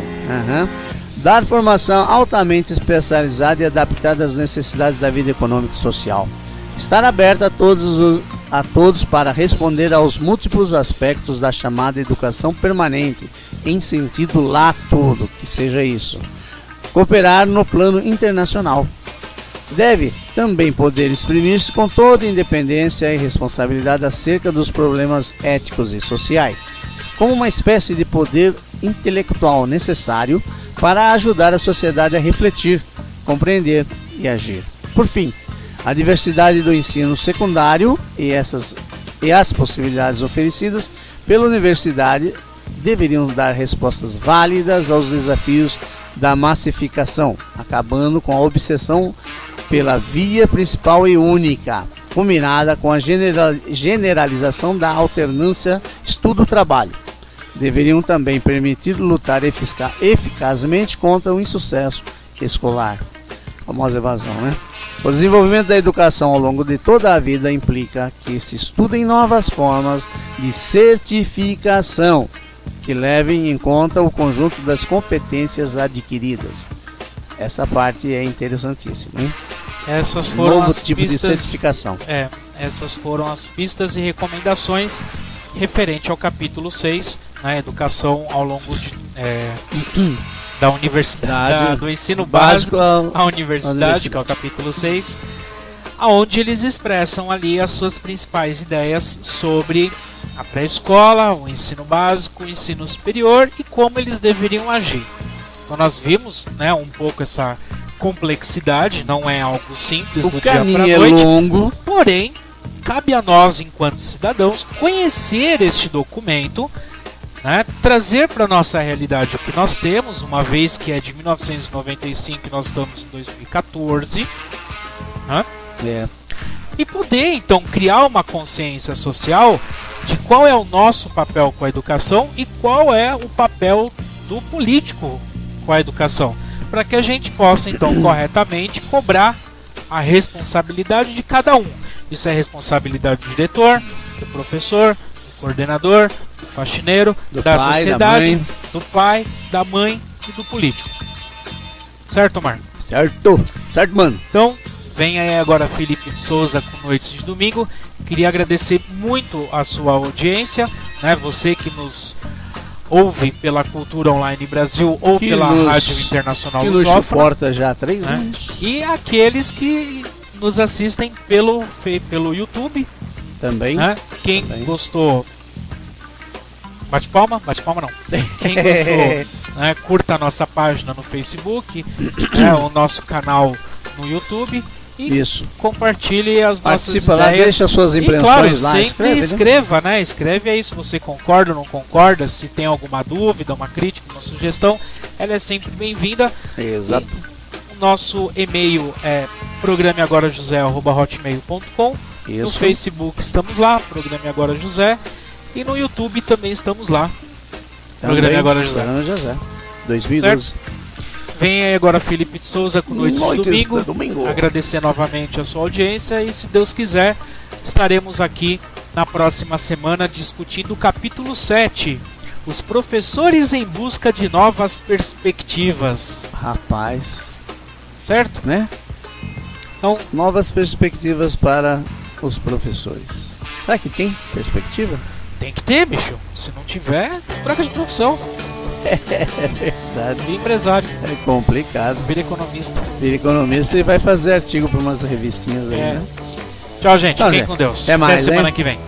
Dar formação altamente especializada e adaptada às necessidades da vida econômica e social. Estar aberta a todos para responder aos múltiplos aspectos da chamada educação permanente, em sentido lato, que seja isso. Cooperar no plano internacional. Deve também poder exprimir-se com toda independência e responsabilidade acerca dos problemas éticos e sociais, como uma espécie de poder intelectual necessário para ajudar a sociedade a refletir, compreender e agir. Por fim, a diversidade do ensino secundário e as possibilidades oferecidas pela universidade deveriam dar respostas válidas aos desafios da massificação, acabando com a obsessão pela via principal e única, combinada com a generalização da alternância estudo-trabalho. Deveriam também permitir lutar eficazmente contra o insucesso escolar. A famosa evasão, né? O desenvolvimento da educação ao longo de toda a vida implica que se estudem novas formas de certificação que levem em conta o conjunto das competências adquiridas. Essa parte é interessantíssima, hein? Essas foram novo as tipo pistas, de certificação. Essas foram as pistas e recomendações referente ao capítulo 6, né, educação ao longo da universidade, do ensino básico à universidade, que é o capítulo 6, onde eles expressam ali as suas principais ideias sobre a pré-escola, o ensino básico, o ensino superior e como eles deveriam agir. Então nós vimos, né, um pouco essa complexidade, não é algo simples do dia para a noite, longo. Porém, cabe a nós, enquanto cidadãos, conhecer este documento né, trazer para nossa realidade o que nós temos, uma vez que é de 1995 e nós estamos em 2014, né? E poder então criar uma consciência social de qual é o nosso papel com a educação e qual é o papel do político com a educação, para que a gente possa então corretamente cobrar a responsabilidade de cada um. Isso é responsabilidade do diretor, do professor, do coordenador, do faxineiro, da sociedade, do pai, da mãe e do político. Certo, Marco? Certo, mano. Então, vem aí agora Felipe de Souza com Noites de Domingo. Queria agradecer muito a sua audiência, né? Você que nos ouve pela Cultura Online Brasil ou que pela Rádio Internacional que Lusófona, nos suporta já há 3 anos. E aqueles que nos assistem pelo YouTube também, né? Quem gostou, bate palma não. Quem gostou, né, curta a nossa página no Facebook, né, o nosso canal no YouTube e compartilhe as nossas ideias. Lá, deixa suas impressões, claro, lá, sempre escreva, né? Escreve aí se você concorda ou não concorda, se tem alguma dúvida, uma crítica, uma sugestão, ela é sempre bem-vinda. Exato. O nosso e-mail é programeagorajosé@hotmail.com. No Facebook estamos lá, Programe Agora José, e no YouTube também estamos lá, Programe Agora José. 2012. Certo? Vem aí agora Felipe de Souza com Noites de Domingo. Agradecer novamente a sua audiência e, se Deus quiser, estaremos aqui na próxima semana discutindo o capítulo 7, os professores em busca de novas perspectivas. Rapaz, certo? Né? Então, novas perspectivas para os professores. Será que tem perspectiva? Tem que ter, bicho. Se não tiver, troca de profissão. É verdade. Vira empresário. É complicado. Vira economista. Vira economista e vai fazer artigo para umas revistinhas aí, né? Tchau, gente. Fiquem com Deus. Até mais, semana que vem.